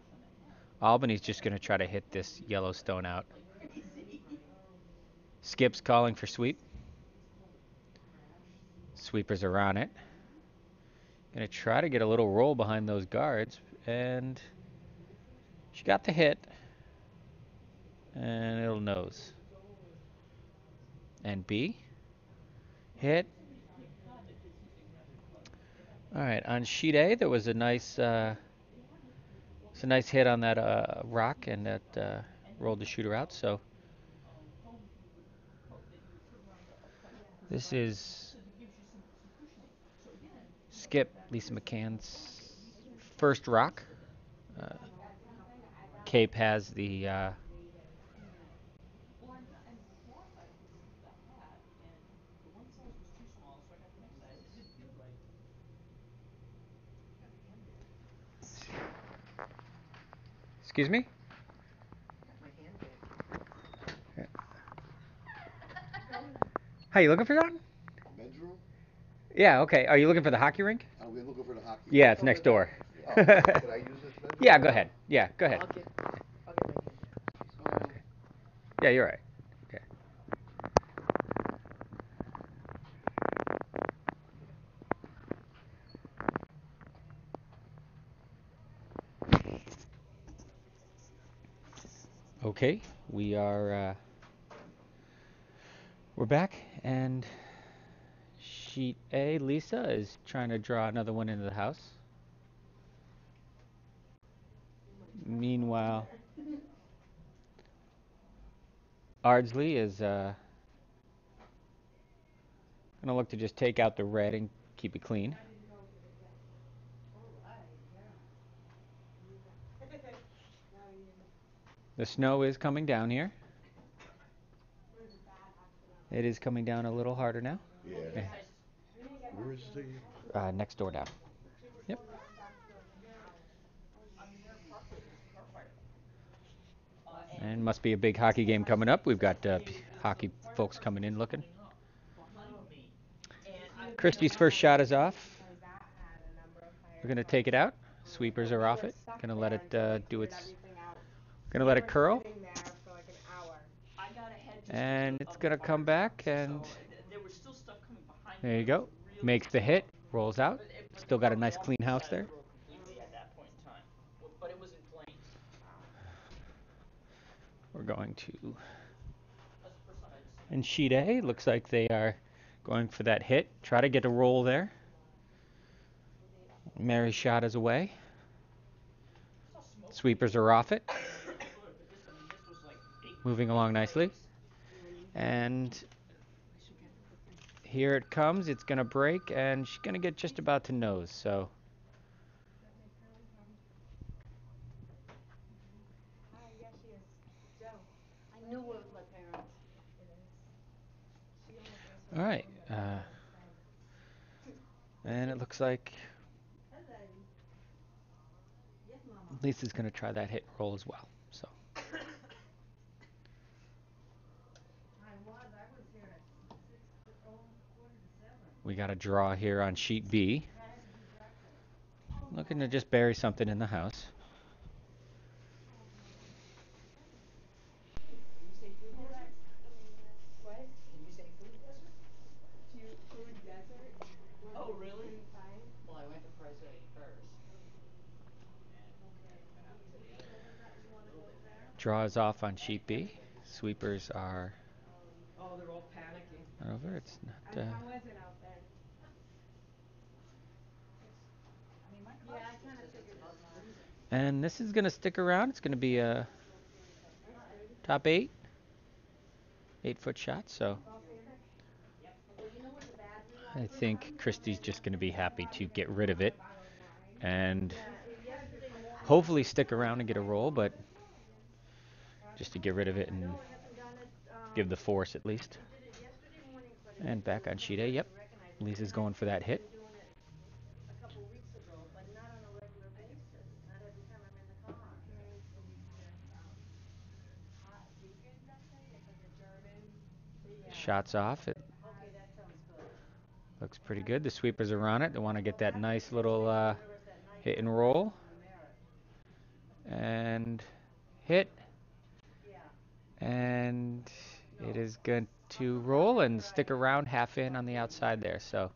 Albany's just going to try to hit this yellow stone out.
Like crazy.
Skip's calling for sweep. Sweepers are on it. Going to try to get a little roll behind those guards, and she got the hit, and it'll nose. And B, hit. All right, on sheet A, there was a nice hit on that rock, and that rolled the shooter out. So this is Skip, Lisa McCann's first rock. Cape has the
Well, I bought the hat, and the one size was too small, so I got the next size. It didn't feel right. Got my hand big.
excuse me?
Got my hand big.
Hi, you looking for something?
Men's room?
Yeah, okay. Are you looking for the hockey rink?
Are we looking for the hockey?
Yeah, it's next door.
Oh, could I use this men's room?
Yeah, go ahead. Yeah, go ahead.
I'll get my hand bag.
Yeah, you're right. Okay. Okay, we're back, and sheet A, Lisa is trying to draw another one into the house. Meanwhile, Ardsley is gonna look to just take out the red and keep it clean. The snow is coming down here. It is coming down a little harder now.
Yeah.
Okay.
Where is it again?
Next door down. Yep.
I mean, they're parked with the car fire.
And must be a big hockey game coming up. We've got hockey folks coming in looking.
Behind me. And
Christie's first shot is off.
Because that had a number of fires.
We're gonna take it out. Sweepers are off it. Gonna let it do its.
Everything out.
Gonna let
We
it
were
curl.
sitting there for like an hour.
I got ahead just
And
because
it's
of
gonna
the
come
fire
back,
trucks,
and
so there was still stuff coming behind
there
me.
you
It
go.
was really
Makes the hit. Rolls out.
But the
Still got
car
a
was
nice
off
clean
the
house
side of
there.
the road completely at that point in time. But it was in flames.
We're going to.
That's the first time I'd seen
And sheet A looks like they are going for that hit. Try to get a roll there. Mary's shot is away.
I saw smoke.
Sweepers are off it.
Good, but this was like big
Moving along nicely.
flames.
And here it comes. It's going to break, and she's going to get just about to nose. So
Hi, yes, she is. Joe.
I knew it was my parents.
It is. She almost answered
all
the
right.
phone, but I instead.
And it looks like
Hello. Yes, Mama.
Lisa's going to try that hit and roll as well. So
I was here at 6, quarter to 7.
we got a draw here on sheet B.
I had to do breakfast.
Looking to just bury something in the house.
Did you say food desert?
What?
Did you say food desert?
Food desert? What
Oh,
you
really?
couldn't find?
Well, I went to Fresno first.
Draw is off on sheet B. Sweepers are
Oh, they're all panicking.
over. It's not.
How was it out then?
I mean, my car
Yeah, I
still
kind of
says it's
figured
about
as much.
freezing.
And this is going to stick around. It's going to be a top 8. 8-foot shot. So
Well, you know what the bad
I think Christie's just going to be happy to get rid of it and
yesterday morning.
hopefully stick around and get a roll, but just to get rid of it and
No, I haven't done it.
give the force at least.
We did it yesterday morning, but
And back on sheet A. Yep. Lisa's going for that hit.
doing it a couple weeks ago, but not on a regular basis. Not every time I'm in the car.
Shots off. It
Okay, that sounds good.
looks pretty good. The sweepers are on it. They want to get that nice little
Where's that nice
hit and roll.
on the merit?
And hit.
Yeah.
And it is going to roll and stick around half in on the outside there. So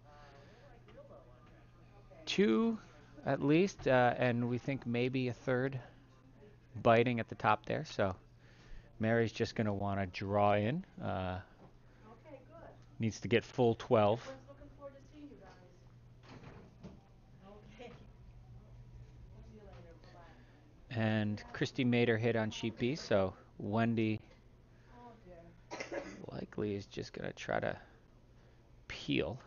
2 at least, and we think maybe a third biting at the top there. So Mary's just going to want to draw in.
Okay, good.
Needs to get full 12.
Everyone's looking forward to seeing you guys. Okay. We'll see you later. Bye-bye.
And Christy made her hit on sheet B, so Wendy
Oh dear.
likely is just going to try to peel.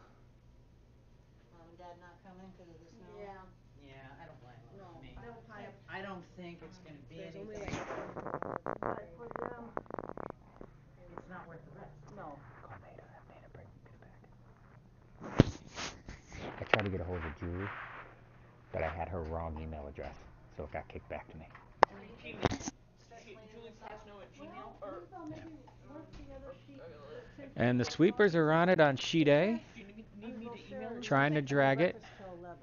Mom and Dad not coming because of the snow? Yeah.
Yeah, I don't blame them.
No.
I don't think it's going to be
There's only
anything.
But for them,
It's not worth the risk.
no.
Call Maida. Have Maida bring it back. I tried to get a hold of Julie, but I had her wrong email address, so it got kicked back to me.
Gmail. Julie Snow at Gmail
Well,
or
Lisa, maybe work the other sheet. Since
And the
we're
sweepers are on it on sheet A,
do you need me to email her?
trying to drag it,
till 11.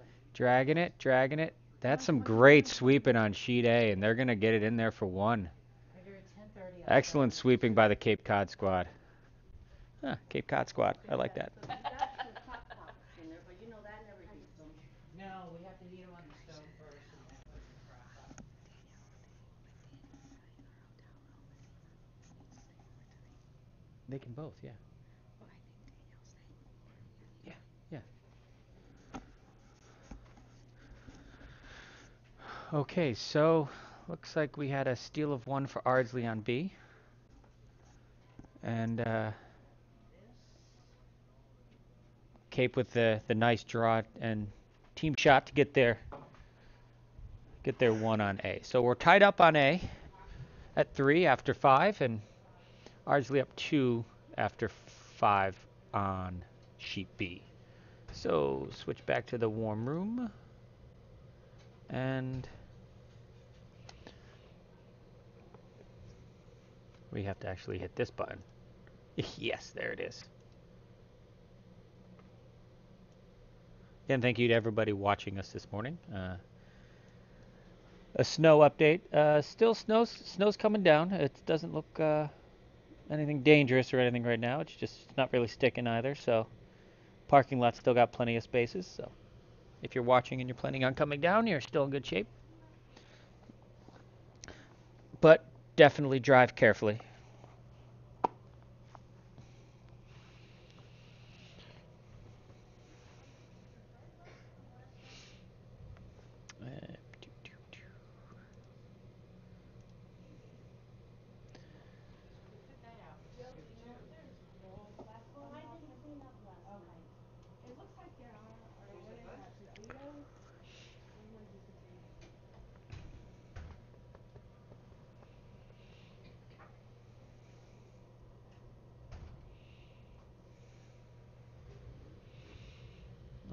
dragging it. That's some great sweeping on sheet A, and they're going to get it in there for 1.
Right here at 10:30.
Excellent sweeping by the Cape Cod squad. Huh, Cape Cod squad. I like that.
So we've got some crock pots in there, but you know that never heats them.
No, we have to heat them on the stove first and then put them in the crock pot.
They can both, yeah. Yeah, yeah. Okay, so looks like we had a steal of 1 for Ardsley on B. And Cape with the nice draw and team shot to get their 1 on A. So we're tied up on A at 3 after 5, and Ardsley up 2 after 5 on sheet B. So switch back to the warm room, and we have to actually hit this button. Yes, there it is. Again, thank you to everybody watching us this morning. A snow update. Still snow's coming down. It doesn't look anything dangerous or anything right now. It's just not really sticking either. So parking lot still got plenty of spaces. So if you're watching and you're planning on coming down, you're still in good shape. But definitely drive carefully.
Put that out.
Jill, do you know if there's rolls left
Oh,
on
I
top
didn't
of?
clean up last
Okay.
night.
It looks like there are
Those
one
are
in
good?
the potatoes. Those ones you could see.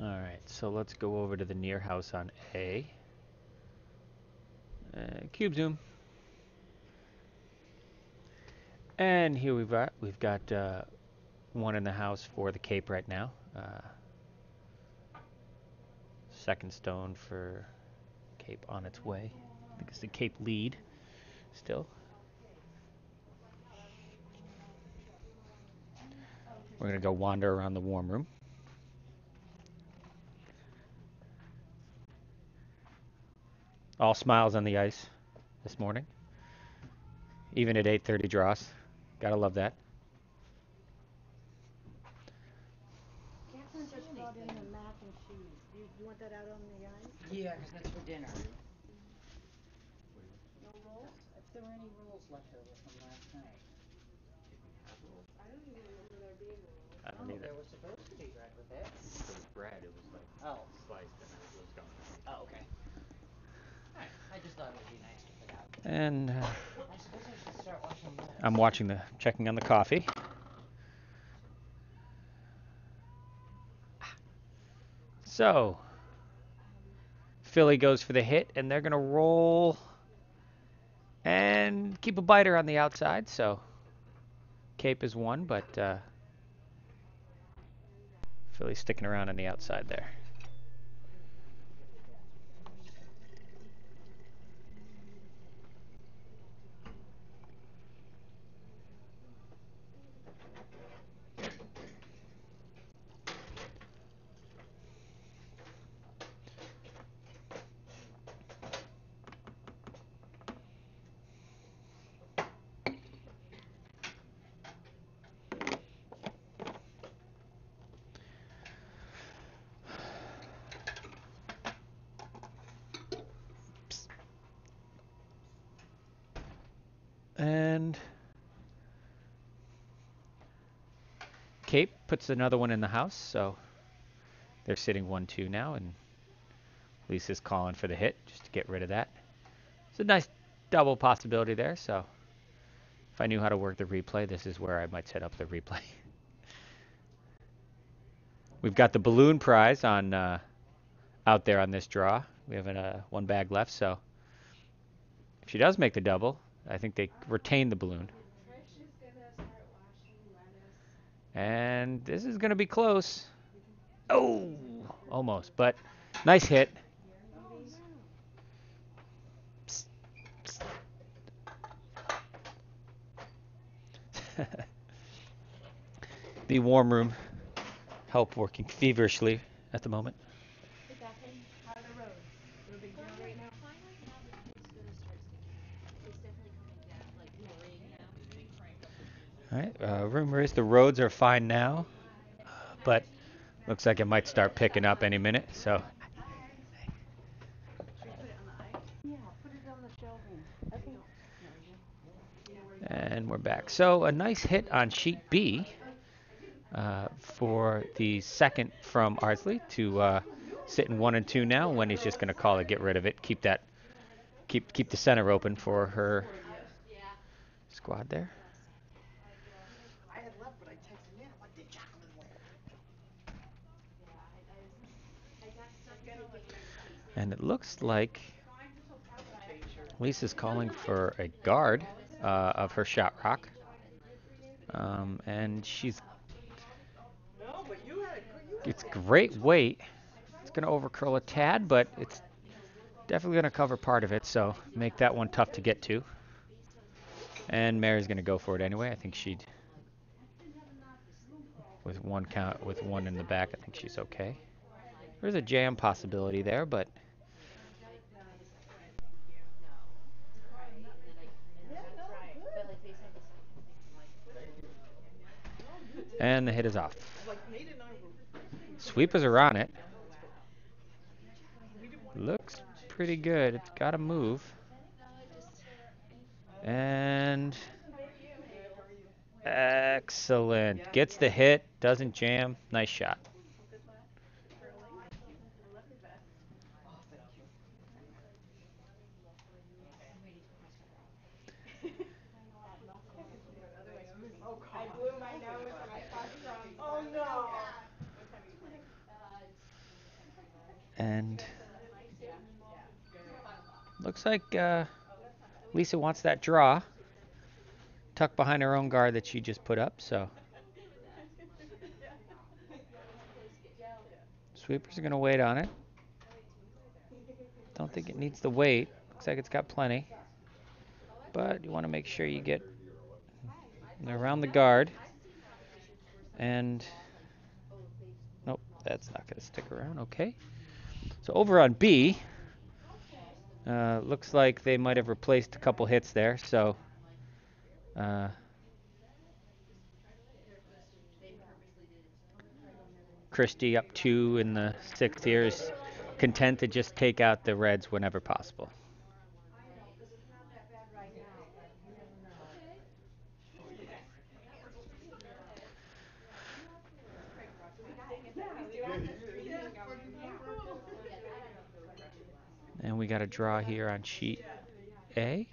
All right, so let's go over to the near house on A. Cube zoom. And here we've got 1 in the house for the Cape right now. Second stone for Cape on its way. I think it's the Cape lead still. We're going to go wander around the warm room. All smiles on the ice this morning. Even at 8:30 draws. Gotta love that.
Catherine just brought in the mac and cheese. Do you want that out on the ice?
Yeah, because that's for dinner.
No rolls?
If there were any rolls left over from last night.
I don't even remember there being rolls.
I don't
Oh,
either.
there was supposed to be bread with it.
It was bread. It was like sliced and then it was gone.
Oh, okay. Alright, I just thought it would be nice to put out.
And
I suppose I should start watching this.
I'm checking on the coffee. So, Philly goes for the hit, and they're going to roll and keep a biter on the outside. So, Cape is 1, but Philly's sticking around on the outside there. And Cape puts another one in the house, so they're sitting 1-2 now, and Lisa's calling for the hit just to get rid of that. a nice double possibility there. So if I knew how to work the replay, this is where I might set up the replay. We've got the balloon prize on out there on this draw. We have one bag left, so if she does make the double, I think they retain the balloon.
Trish is gonna start washing lettuce.
And this is going to be close. Oh, almost, but nice hit. Psst, psst. The warm room help working feverishly at the moment.
Hey Catherine, how are the roads? Is it a big deal right now?
Fine right now, but it's gonna start sticking. It's definitely coming down, like worrying now.
All right, rumor is the roads are fine now, but looks like it might start picking up any minute. So.
Should we put it on the ice? Yeah, put it on the shelving. Okay.
And we're back. So a nice hit on sheet B for the second from Ardsley to sit in 1 and 2 now. Wendy's just going to call it, get rid of it, keep the center open for her squad there.
I had left, but I texted Nat, I'm like, did Jacqueline win?
And it looks like Lisa's calling for a guard of her shot rock. And it's great weight. It's going to overcurl a tad, but it's definitely going to cover part of it, so make that one tough to get to. And Mary's going to go for it anyway. I think with one count, with one in the back, I think she's okay. There's a jam possibility there, but and the hit is off. Sweepers are on it. Looks pretty good. It's got to move. And excellent. Gets the hit, doesn't jam. Nice shot.
I blew my nose and I thought from.
Oh no!
And looks like Lisa wants that draw tucked behind her own guard that she just put up, so Sweepers are going to wait on it. Don't think it needs the weight. Looks like it's got plenty. But you want to make sure you get around the guard. And nope, that's not going to stick around. Okay. So over on B, looks like they might have replaced a couple hits there. So Christie up 2 in the 6th here is content to just take out the Reds whenever possible. And we got a draw here on sheet A.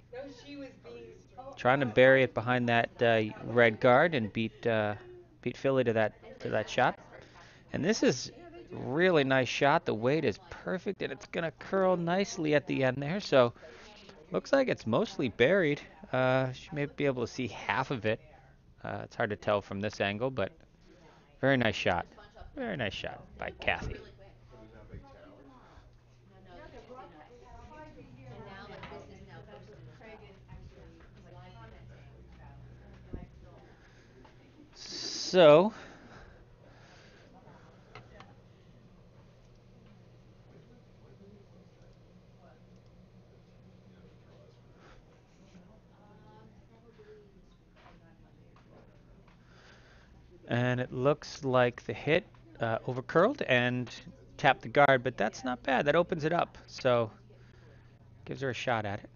Trying to bury it behind that red guard and beat Philly to that shot. And this is really nice shot. The weight is perfect, and it's going to curl nicely at the end there. So looks like it's mostly buried. You may be able to see half of it. It's hard to tell from this angle, but very nice shot. Very nice shot by Kathy. So and it looks like the hit overcurled and tapped the guard, but that's not bad. That opens it up, so gives her a shot at it.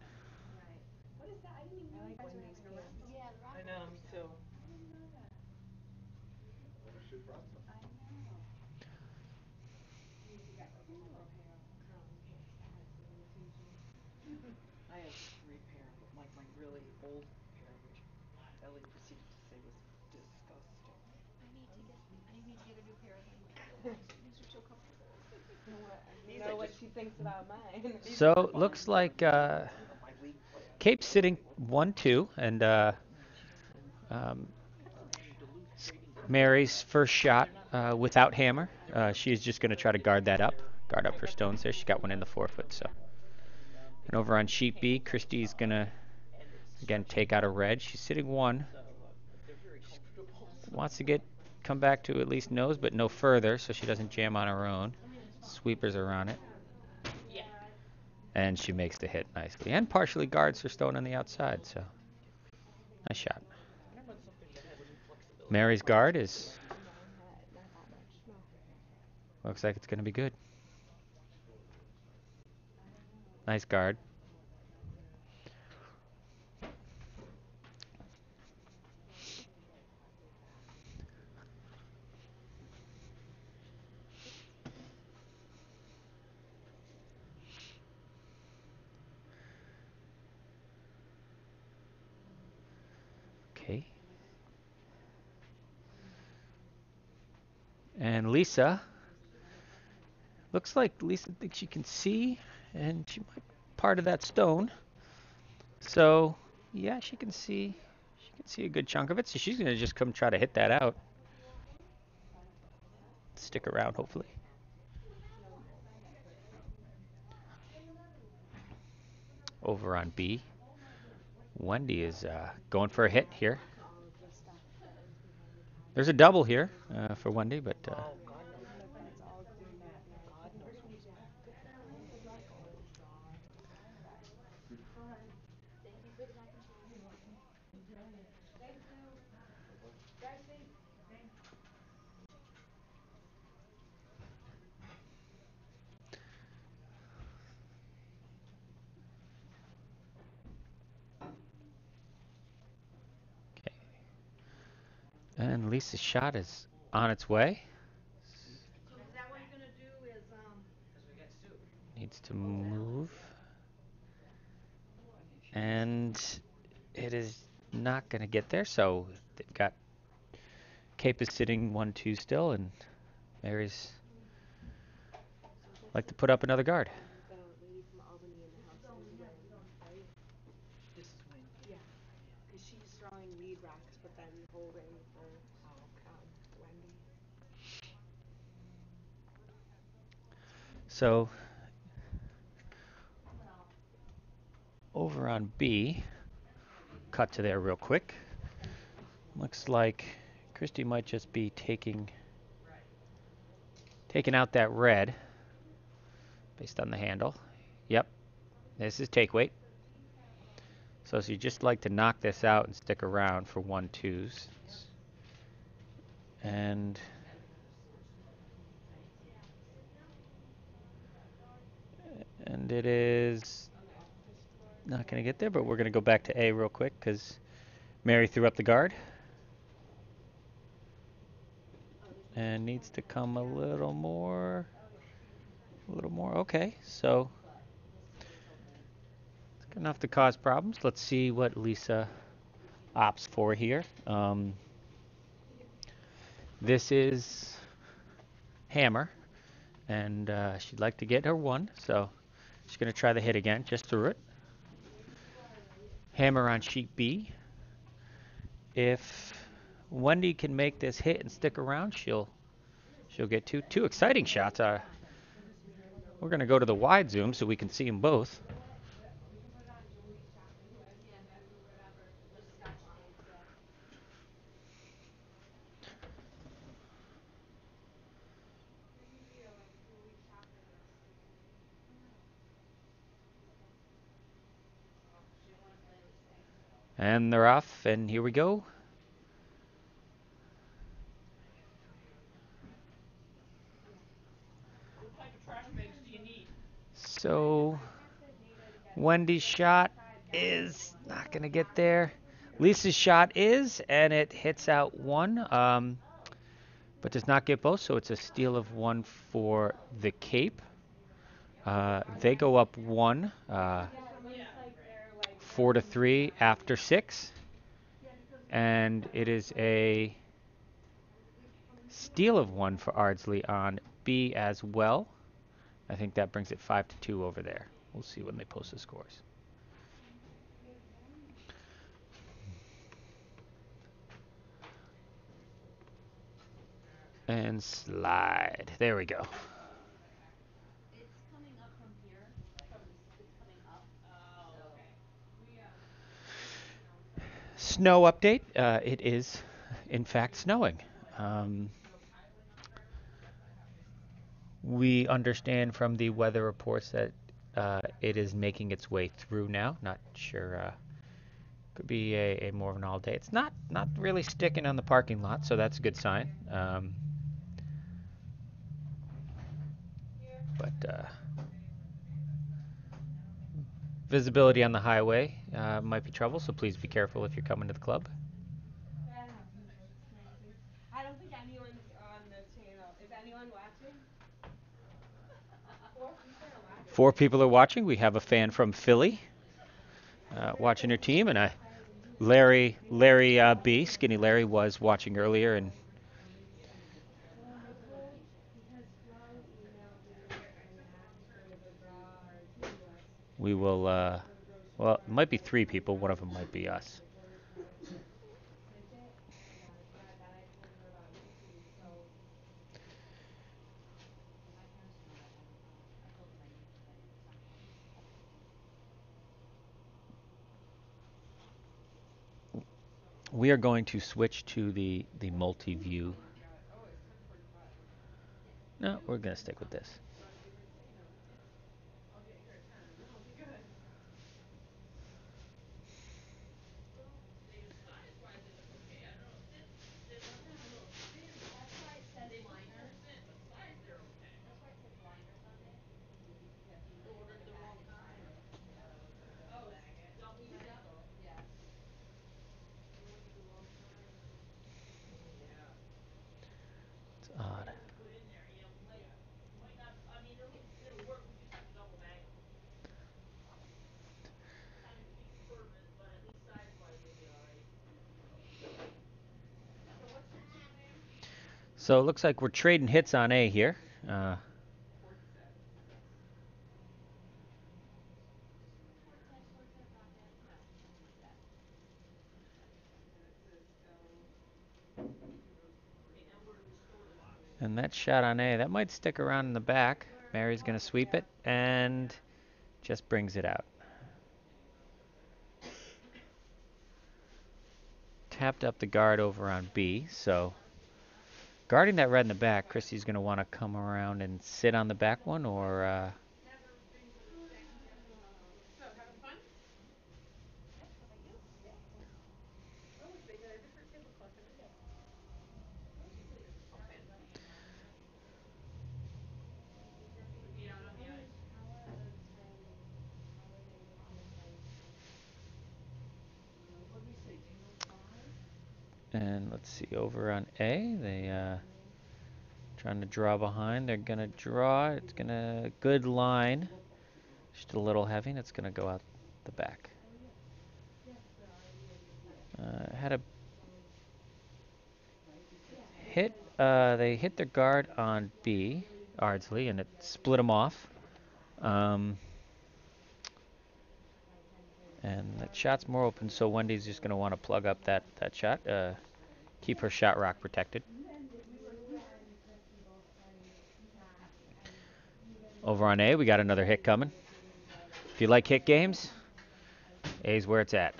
I know, me too.
I have 3 pair, like my really old pair, which Ellie proceeded to say was disgusting.
I need to get a new pair of them. These are so comfortable.
You know what she thinks about mine.
So looks like
My league play.
Cape's sitting 1-2, and um, Mary's first shot without hammer. She is just going to try to guard up her stones there. She got one in the forefoot. So, and over on sheet B, Christy's going to again take out a red. She's sitting 1. She wants to come back to at least nose, but no further, so she doesn't jam on her own. Sweepers are on it. And she makes the hit nicely, and partially guards her stone on the outside. So, nice shot. Mary's guard is looks like it's going to be good. Nice guard. Okay. And Lisa, looks like Lisa thinks she can see, and she might part of that stone. So, yeah, she can see. She can see a good chunk of it. So she's gonna just come try to hit that out. Stick around, hopefully. Over on B, Wendy is going for a hit here. There's a double here for Wendy, but okay. And Lisa's shot is on its way.
So is that what you're gonna do? Is
Needs to move. And it is not going to get there, so they've got Cape is sitting 1-2 still, and Mary's like to put up another guard.
The lady from Albany in the house is right?
This is when.
Yeah, because she's drawing lead racks, but then holding for Wendy.
So over on B, cut to there real quick. Looks like Christy might just be taking out that red based on the handle. Yep, this is take weight. So you just like to knock this out and stick around for 1-2s. And it is not going to get there, but we're going to go back to A real quick because Mary threw up the guard. And needs to come a little more. Okay, so it's good enough to cause problems. Let's see what Lisa opts for here. This is hammer, and she'd like to get her 1, so she's going to try the hit again, just through it. Hammer on sheet B. If Wendy can make this hit and stick around, she'll get two exciting shots. We're going to go to the wide zoom so we can see them both. And they're off, and here we go.
What type of trash bags do you need?
So Wendy's shot is not going to get there. Lisa's shot is, and it hits out 1, but does not get both, so it's a steal of 1 for the Cape. They go up 1. 4-3 after 6. And it is a steal of 1 for Ardsley on B as well. I think that brings it 5-2 over there. We'll see when they post the scores. And slide. There we go.
It's coming up from here. It's coming up.
Oh, okay.
Snow update. It is, in fact, snowing. We understand from the weather reports that it is making its way through now. Not sure. Could be a more of an all day. It's not really sticking on the parking lot, so that's a good sign. But visibility on the highway might be trouble, so please be careful if you're coming to the club.
I don't think anyone's on the channel. Is anyone watching? 4 people are watching.
4 people are watching. We have a fan from Philly watching her team, and Larry B, Skinny Larry, was watching earlier, and we will. Well, it might be 3 people. One of them might be us. We are going to switch to the multi-view. No, we're going to stick with this.
Size-wise, it looks okay. I don't know. They must have a little spin.
That's why it says
They must have
blinders.
spin, but size, they're okay.
That's why it says blinders on it. Because you
You
look
ordered
at
the
the back,
wrong
it's
kind.
blinders. Yeah.
Oh, it's double mantle.
Yes.
You ordered the wrong kind. Yeah.
It's odd.
What you put in there, yeah, might not. I mean, it'll work. We just have to double mangle. Kind of defeats the purpose, but at least size-wise, you'll be all right. So what's your team name?
So it looks like we're trading hits on A here.
Fortet.
Yes. Fortet rocket. No, not Fortet.
And it says L. Okay, now we're to restore the box.
And that shot on A, that might stick around in the back. Mary's going to sweep it and just brings it out. Tapped up the guard over on B, so guarding that red in the back, Christy's going to want to come around and sit on the back one, or
So, having fun?
Yep. How about you?
Yeah. Oh, they got a different tablecloth than I did.
Oh, fantastic. Your feet out on the ice.
How are the playing? How are they on the playing field?
What did we say? 10:05?
and let's see, over on A, they trying to draw behind. They're going to draw. It's going to, good line. Just a little heavy, and it's going to go out the back. Had a hit. They hit their guard on B, Ardsley, and it split them off. And that shot's more open, so Wendy's just going to want to plug up that shot, keep her shot rock protected. Over on A, we got another hit coming. If you like hit games, A's where it's at.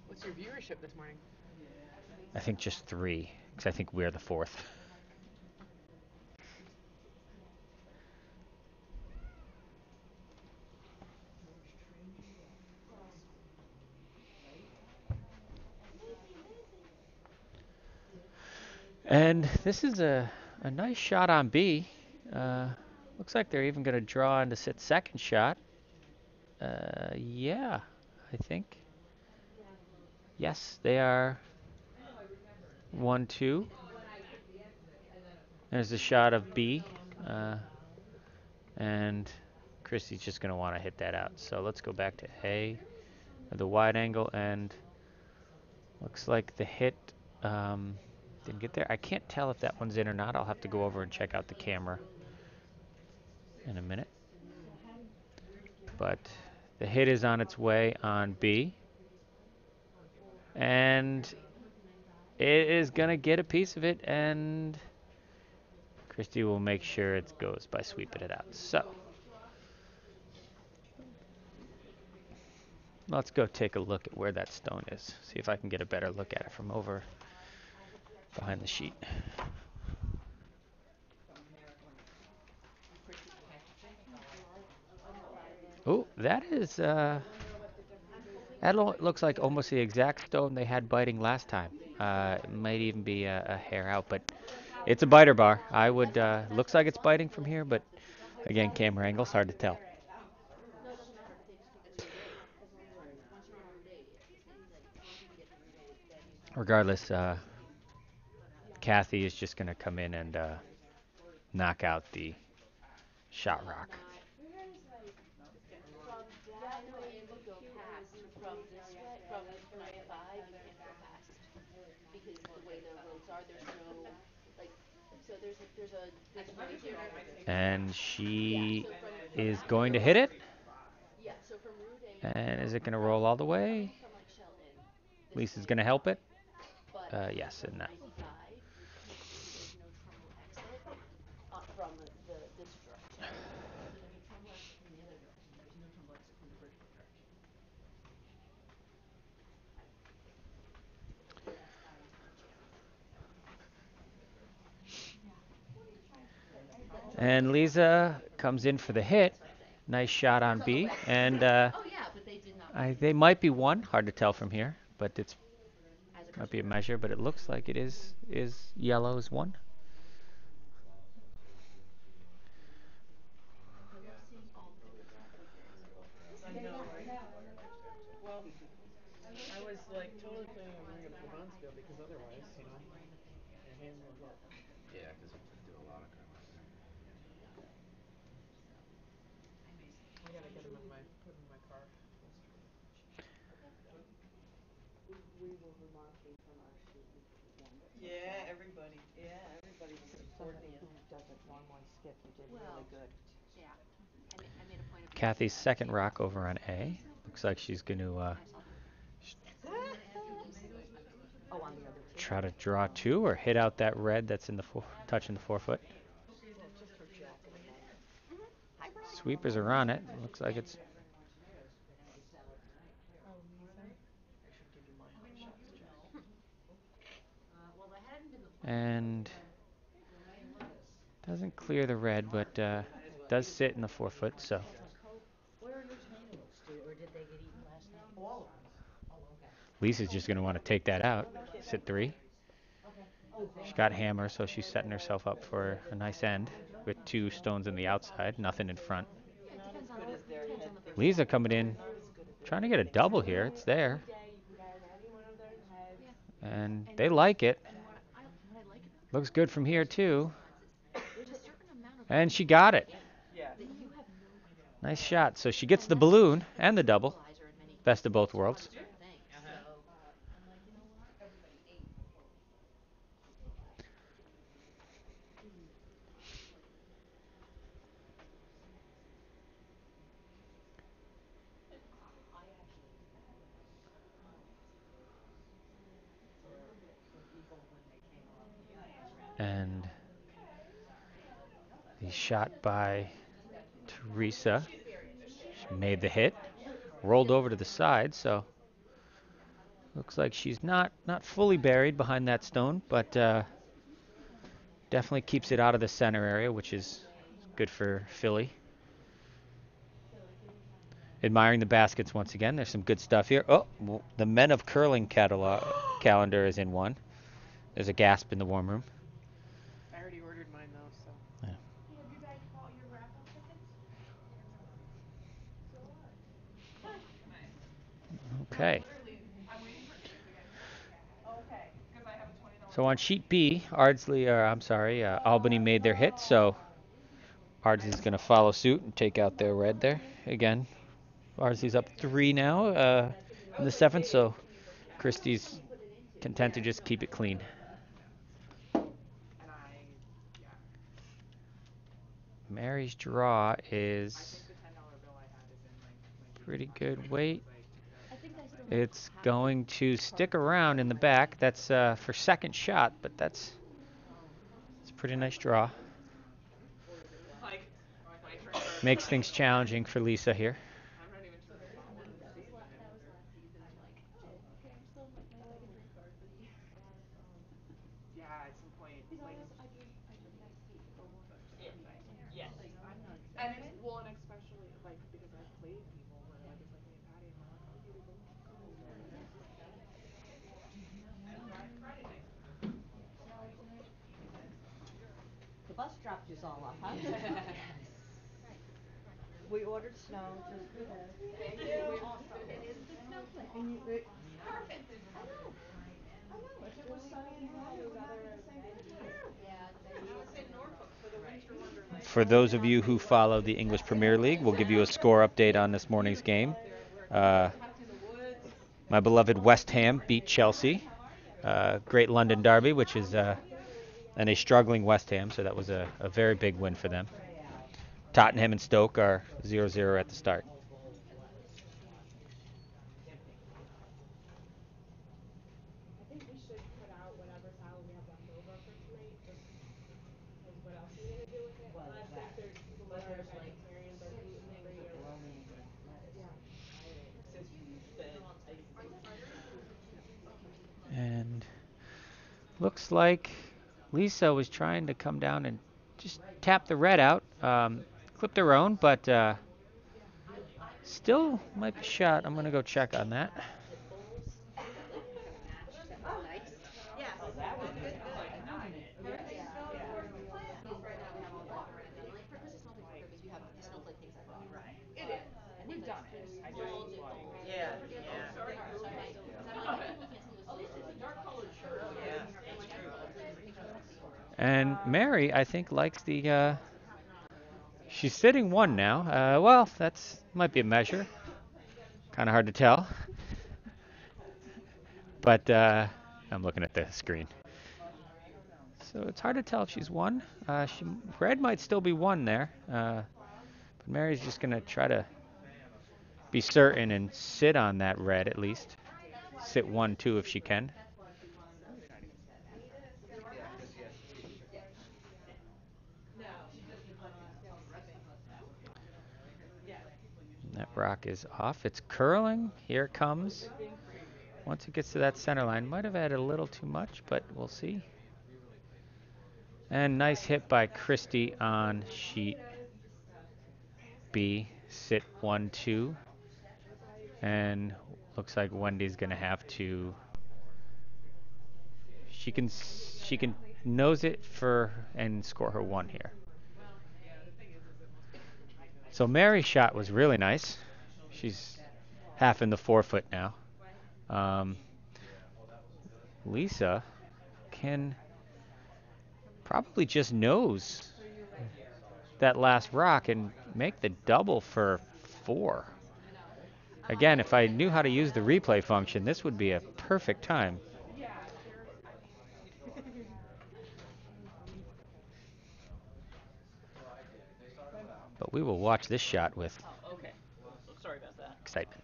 What's your viewership this morning?
I think just 3, because I think we're the 4th. And this is a nice shot on B. Looks like they're even going to draw into Sit's second shot. Yeah, I think. Yes, they are 1-2. There's a shot of B. And Christy's just going to want to hit that out. So let's go back to A, the wide angle, and looks like the hit didn't get there. I can't tell if that one's in or not. I'll have to go over and check out the camera in a minute. But the hit is on its way on B. And it is going to get a piece of it, and Christy will make sure it goes by sweeping it out. So let's go take a look at where that stone is. See if I can get a better look at it from over behind the sheet. Oh, that is, that looks like almost the exact stone they had biting last time. It might even be a hair out, but it's a biter bar. I would, looks like it's biting from here, but again, camera angle's hard to tell.
No, it doesn't matter. They just take it to Route 8. Once you're on Route 8, once you can get to Route 8, then you start.
Regardless, Kathy is just going to come in and knock out the shot rock.
From that way, you could go past. From this way, from 95, you can't go past. Because the way the roads are, there's no, like, so there's a way here.
And she is going to hit it.
Yeah, so from Route 8.
And is it going to roll all the way?
From like Shelton.
Lisa's going to help it.
But
Yes, and no.
95, there's no Trumbull exit from this direction. So there's a Trumbull exit from the other direction. There's no Trumbull exit from the Bridgeport direction.
And Lisa comes in for the hit. Nice shot on B. And
Oh yeah, but they did not.
they might be one. Hard to tell from here, but it's might be a measure. But it looks like it is yellow is one.
Well, I was like totally planning on bringing it to Bonspiel because otherwise, your hands will get.
Yeah, because I do a lot of kind of.
I gotta get them in put them in my car. Yeah, everybody was supporting you.
Well, yeah. I made a point of.
Kathy's second rock over on A. Looks like she's going to try to draw two or hit out that red that's in the touching the 4 foot. Sweepers are on it. Looks like it's. And doesn't clear the red, but does sit in the 4 foot. So.
Where are your tomatoes? Or did they get eaten last night?
All
Oh, okay.
Lisa's just going to want to take that out. Sit 3. She's got hammer, so she's setting herself up for a nice end with 2 stones in the outside, nothing in front. Lisa coming in, trying to get a double here. It's there. And they like it. Looks good from here, too. And she got it.
Yeah.
Nice shot. So she gets the balloon and the double. Best of both worlds. And the shot by Teresa. She made the hit. Rolled over to the side, so looks like she's not fully buried behind that stone, but definitely keeps it out of the center area, which is good for Philly. Admiring the baskets once again. There's some good stuff here. Oh, the Men of Curling calendar is in one. There's a gasp in the warm room.
I already ordered mine though, so.
Yeah.
Hey, have you guys bought your raffle tickets?
Okay.
I'm waiting for Chris to get here. Okay, because I have a $20.
So on sheet B, Albany made their hit, so Ardsley's going to follow suit and take out their red there. Again, Ardsley's up 3 now in the 7th, so Christie's content to just keep it clean. Mary's draw is pretty good weight. It's going to stick around in the back. That's for second shot, but it's a pretty nice draw. Makes things challenging for Lisa here.
Yes.
And it's well, and especially like because I've played people where like it's like me and Patty and we're like, okay, we both go.
The bus dropped you all off, huh? We ordered snow just for this.
Thank you.
It is the snowflake.
And you,
Perfect. I know.
if it was sunny and dry, it would not be the same picture.
Yeah,
I would say Norfolk for the winter wonderland.
For those of you who follow the English Premier League, we'll give you a score update on this morning's game. My beloved West Ham beat Chelsea. Great London derby, which is and a struggling West Ham, so that was a very big win for them. Tottenham and Stoke are 0-0 at the start.
I think we should put out whatever salad we have left over for tonight, just because what else are we gonna do with it?
Well,
Unless like
exactly.
there's people
But
that are
there's like
vegetarians or
6
gluten
things
free
of
or
romaine lettuce.
yeah.
And looks like Lisa was trying to come down and just tap the red out. Clipped her own, but still might be shot. I'm going to go check on that.
It is. We've done it. I just
Yeah, yeah. At least it's a dark colored shirt. Yeah, that's true.
And Mary, I think, likes the... she's sitting 1 now. Well, that's might be a measure. Kind of hard to tell. But I'm looking at the screen. So it's hard to tell if she's 1. Red might still be 1 there. But Mary's just going to try to be certain and sit on that red at least. Sit 1-2 if she can. That rock is off. It's curling. Here it comes. Once it gets to that center line, might have added a little too much, but we'll see. And nice hit by Christie on sheet B. Sit 1-2. And looks like Wendy's gonna have to. She can nose it for and score her 1 here. So Mary's shot was really nice. She's half in the 4-foot now. Lisa can probably just nose that last rock and make the double for 4. Again, if I knew how to use the replay function, this would be a perfect time. But we will watch this shot with
Okay. Sorry about that.
excitement.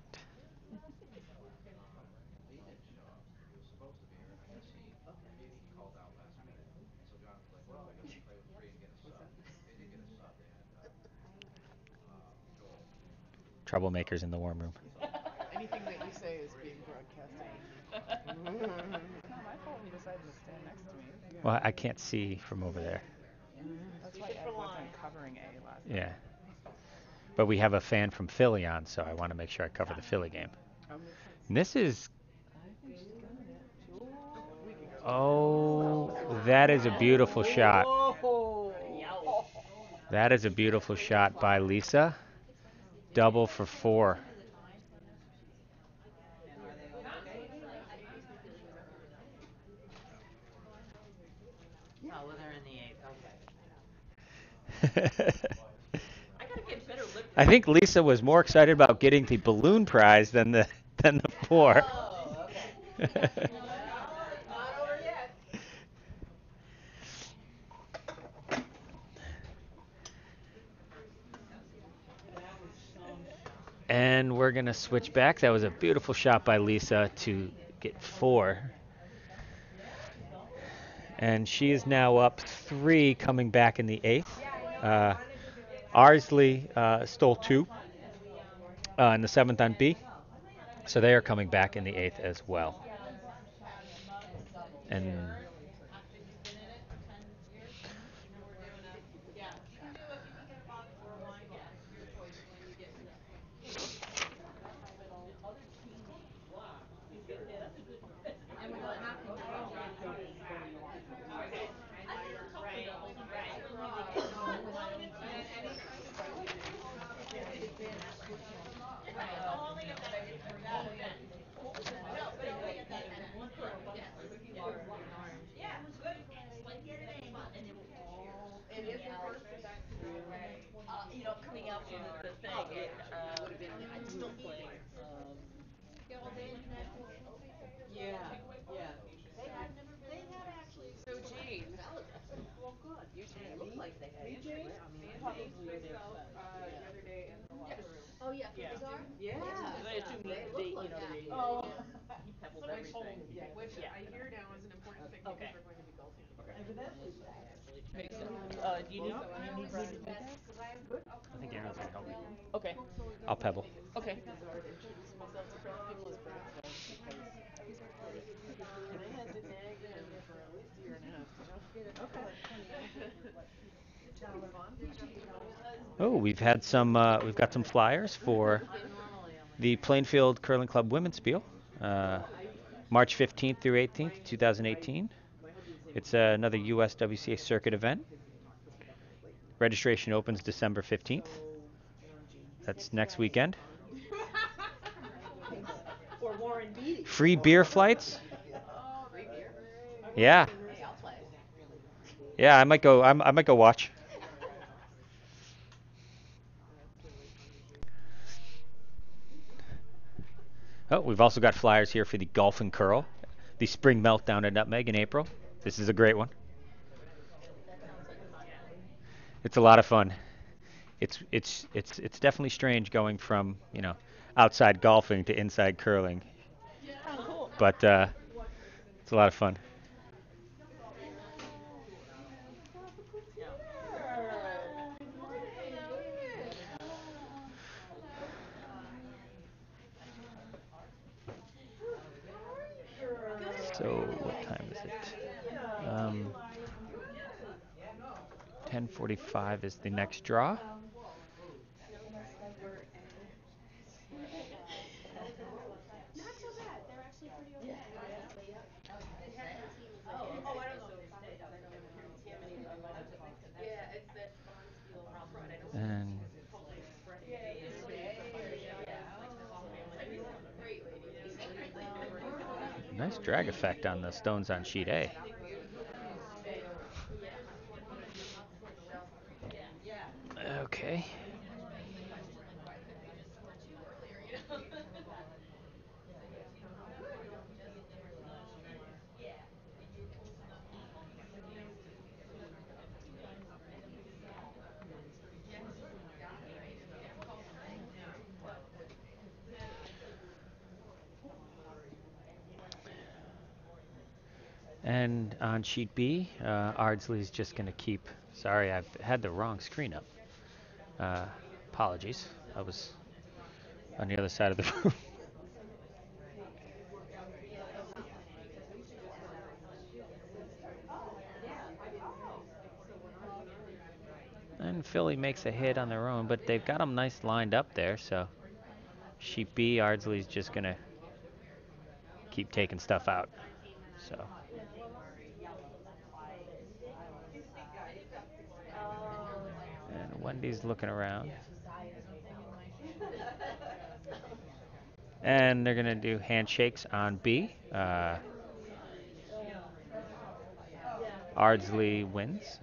Troublemakers in the warm room.
Anything that you say is being broadcasted. My fault he decided to stand next to me.
Well, I can't see from over there.
That's why Ed wasn't covering A last night.
Yeah. But we have a fan from Philly on, so I want to make sure I cover the Philly game. And this is... oh, that is a beautiful shot. That is a beautiful shot by Lisa. Double for 4.
Oh, well, they're in the 8th. Okay.
I think Lisa was more excited about getting the balloon prize than the four.
Oh, okay. Not over yet.
And we're gonna switch back. That was a beautiful shot by Lisa to get four. And she is now up three, coming back in the eighth. Ardsley stole two in the seventh on B, so they are coming back in the eighth as well. And
After he's been in it for 10 years, and we're doing a, yeah, you can do if you can get a box or a wine, yeah, it's your choice when you get to that point.
The other team rock. Yeah, that's a good.
And we're not connected.
I think a couple of doubles and
Right.
certainly they get
No,
well, and
And any kind of like
it's only if that it's for that event. No, but only at that event. Yes. Yeah, good. Like get it angled and it will all
It is the first event to go away.
coming out from the thing and
I just don't need it.
Yeah, the international snowflake fighters.
Yeah, yeah.
I've never been.
they've had actually
so Jane.
Well, good.
It looks like they have.
Me and Jane, me and Jane myself the other day in the locker room.
Oh yeah, for
Yeah.
Bizarre.
Yeah.
I assume
They
they,
look like
they,
that.
he pebbled
Which,
everything.
yeah, which
Yeah.
I hear now is an important thing because
Okay.
we're going to be golfing together.
Evidently so.
Makes sense. Do you need,
So I
you
always
need me to
say
do
that
that?
because
I think Aaron's gonna help me.
Okay.
I'll pebble.
Okay.
Bizarre to introduce myself to different people as Phlakes does because
And I had to nag him for at least a year and a half, you know?
okay.
Oh, we've got some flyers for the Plainfield Curling Club Women's Spiel, March 15th through 18th, 2018. It's another USWCA circuit event. Registration opens December 15th. That's next weekend.
Or Warren Beatty.
Free beer flights.
Free beer.
Yeah,
Hey, I'll play.
yeah. I might go. I might go watch. Oh, we've also got flyers here for the Golf and Curl, the spring meltdown at Nutmeg in April. This is a great one. It's a lot of fun. It's definitely strange going from outside golfing to inside curling,
Oh, cool.
but it's a lot of fun.
Yeah.
So what time is it? 10:45 is the next draw.
Not so bad. They're actually pretty okay. The head of the team is like.
Oh, I don't know if they stayed because I know Tammany invited to the convention.
Yeah, it's that Bonspiel crowd. I know.
And
Phlakes spreading.
Yeah, great lady.
nice drag effect on the stones on sheet A. Okay. And on sheet B, Ardsley's just going to keep. Sorry, I've had the wrong screen up. Apologies. I was on the other side of the room. And Philly makes a hit on their own, but they've got them nice lined up there. So sheet B, Ardsley's just going to keep taking stuff out. So. And Wendy's looking around. And they're going to do handshakes on B. Ardsley wins.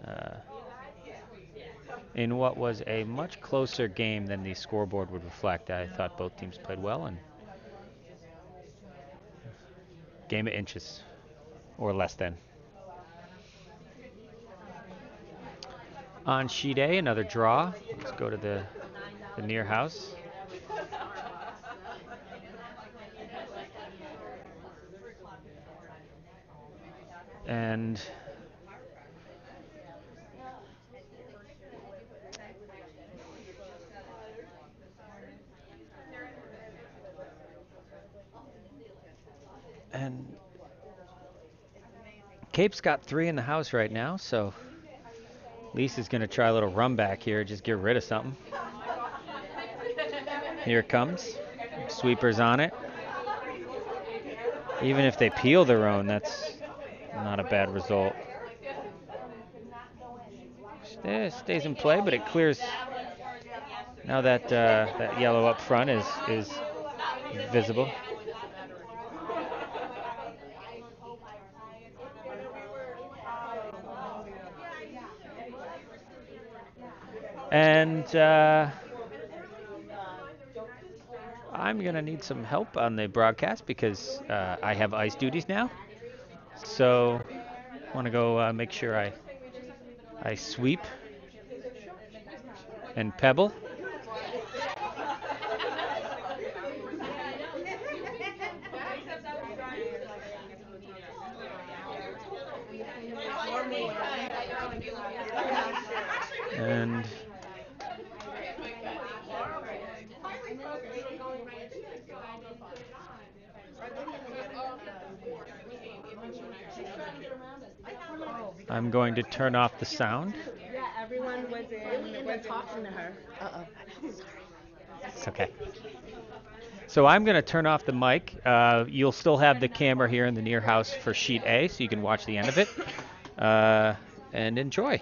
in what was a much closer game than the scoreboard would reflect. I thought both teams played well, and game of inches, or less than. On sheet A, another draw. Let's go to the near house. And Cape's got 3 in the house right now, so Lisa's going to try a little run back here, just get rid of something. Here it comes. Sweeper's on it. Even if they peel their own, that's not a bad result. Stays in play, but it clears. Now that that yellow up front is visible. And I'm going to need some help on the broadcast because I have ice duties now. So I want to go make sure I sweep and pebble. And I'm going to turn off the sound.
Yeah, everyone was talking to her.
It's okay. So I'm going to turn off the mic. You'll still have the camera here in the near house for sheet A, so you can watch the end of it and enjoy.